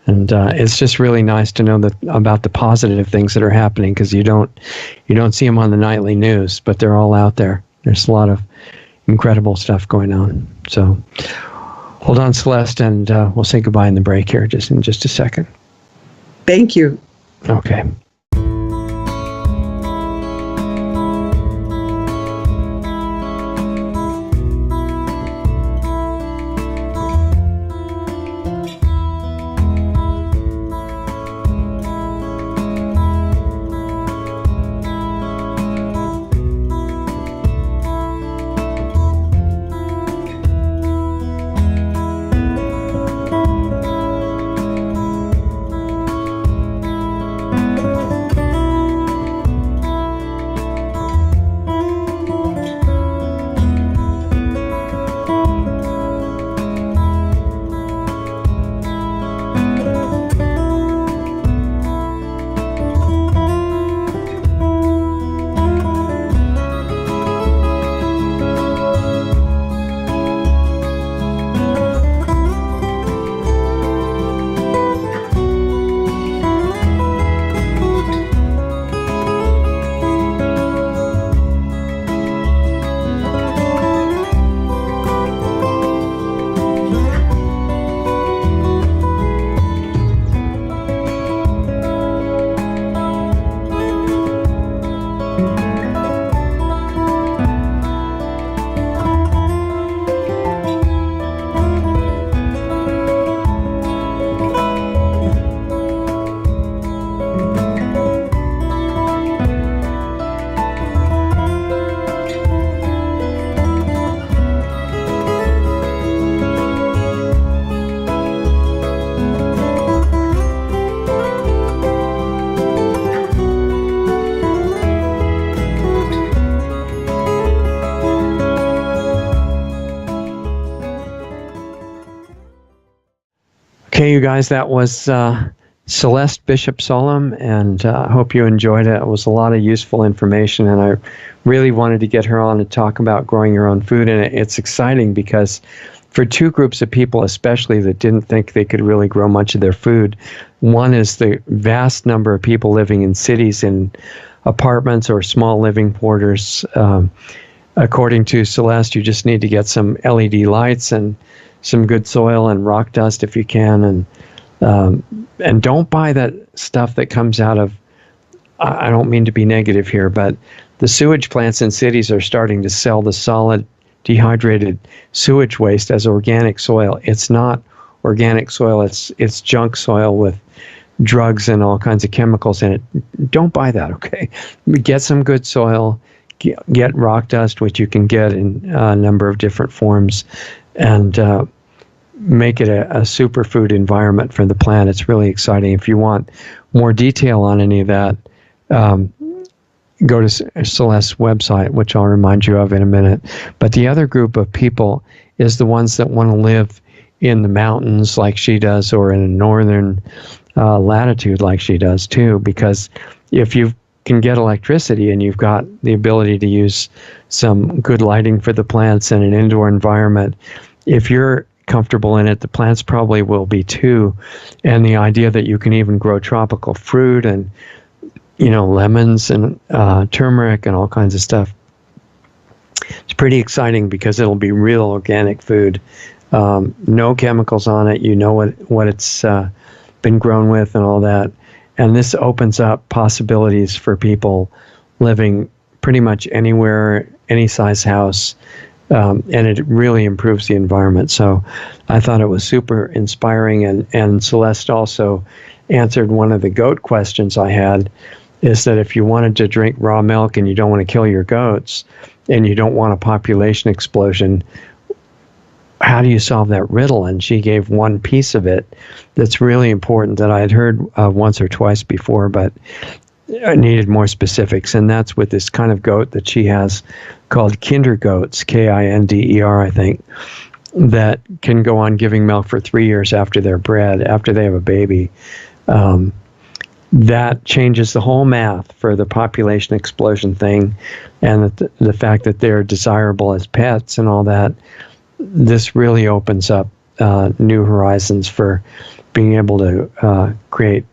And it's just really nice to know that about the positive things that are happening, because you don't see them on the nightly news, but they're all out there. There's a lot of incredible stuff going on. So hold on, Celeste, and we'll say goodbye in the break here in just a second. Thank you. Okay. Okay, you guys, that was Celeste Bishop Solum, and I hope you enjoyed it. It was a lot of useful information, and I really wanted to get her on to talk about growing your own food. And it's exciting because for two groups of people, especially that didn't think they could really grow much of their food, one is the vast number of people living in cities in apartments or small living quarters. According to Celeste, you just need to get some LED lights and some good soil and rock dust if you can, and don't buy that stuff that comes out of, I don't mean to be negative here, but the sewage plants in cities are starting to sell the solid dehydrated sewage waste as organic soil. It's not organic soil, it's junk soil with drugs and all kinds of chemicals in it. Don't buy that, okay? Get some good soil, get rock dust, which you can get in a number of different forms, and make it a superfood environment for the plant. It's really exciting. If you want more detail on any of that, go to Celeste's website, which I'll remind you of in a minute. But the other group of people is the ones that want to live in the mountains like she does, or in a northern latitude like she does too, because if you can get electricity and you've got the ability to use some good lighting for the plants in an indoor environment, if you're comfortable in it, the plants probably will be too. And the idea that you can even grow tropical fruit and, lemons and turmeric and all kinds of stuff, it's pretty exciting because it'll be real organic food. No chemicals on it. You know what it's been grown with and all that. And this opens up possibilities for people living pretty much anywhere, any size house, and it really improves the environment. So I thought it was super inspiring, and Celeste also answered one of the goat questions I had, is that if you wanted to drink raw milk and you don't want to kill your goats and you don't want a population explosion, how do you solve that riddle? And she gave one piece of it that's really important that I had heard once or twice before, but I needed more specifics. And that's with this kind of goat that she has called kinder goats, Kinder, I think, that can go on giving milk for 3 years after they're bred, after they have a baby. That changes the whole math for the population explosion thing, and the fact that they're desirable as pets and all that. This really opens up new horizons for being able to create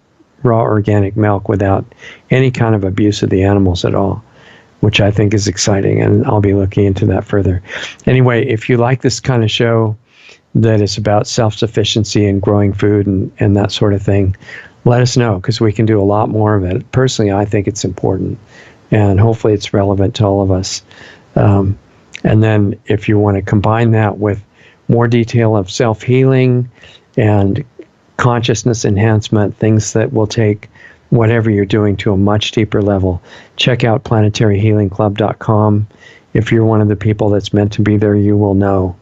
raw organic milk without any kind of abuse of the animals at all, which I think is exciting, and I'll be looking into that further. Anyway, if you like this kind of show that is about self-sufficiency and growing food and that sort of thing, let us know, because we can do a lot more of it. Personally, I think it's important, and hopefully it's relevant to all of us. And then if you want to combine that with more detail of self-healing and consciousness enhancement, things that will take whatever you're doing to a much deeper level, check out planetaryhealingclub.com. If you're one of the people that's meant to be there, you will know.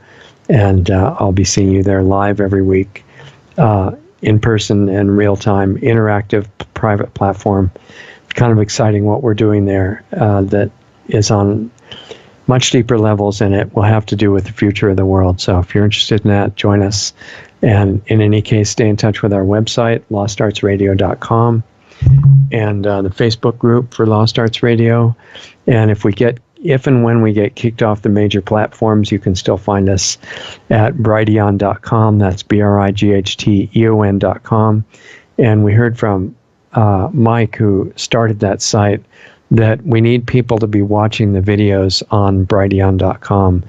And I'll be seeing you there live every week, in person and real time, interactive private platform. Kind of exciting what we're doing there, that is on much deeper levels, and it will have to do with the future of the world. So if you're interested in that, join us. And in any case, stay in touch with our website, lostartsradio.com, and the Facebook group for Lost Arts Radio. And if and when we get kicked off the major platforms, you can still find us at brighteon.com. That's BRIGHTEON.com. And we heard from Mike, who started that site, that we need people to be watching the videos on brighteon.com.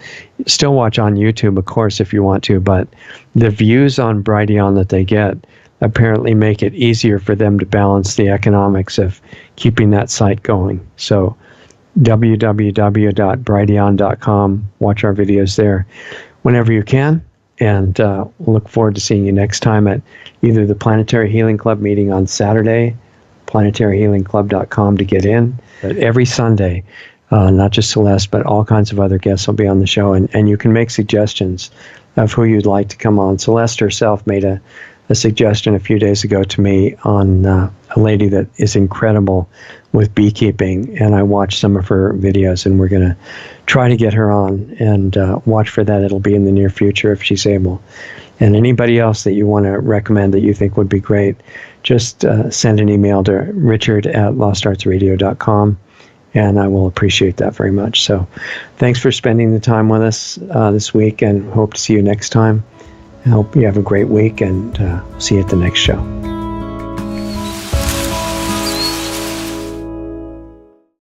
Still watch on YouTube, of course, if you want to, but the views on Brighteon that they get apparently make it easier for them to balance the economics of keeping that site going. So www.brighteon.com. Watch our videos there whenever you can, and we'll look forward to seeing you next time at either the Planetary Healing Club meeting on Saturday, planetaryhealingclub.com to get in. But every Sunday, not just Celeste, but all kinds of other guests will be on the show, and you can make suggestions of who you'd like to come on. Celeste herself made a suggestion a few days ago to me on a lady that is incredible with beekeeping, and I watched some of her videos, and we're going to try to get her on, and watch for that. It'll be in the near future if she's able. And anybody else that you want to recommend that you think would be great, just send an email to richard@lostartsradio.com, and I will appreciate that very much. So thanks for spending the time with us this week, and hope to see you next time. I hope you have a great week, and see you at the next show.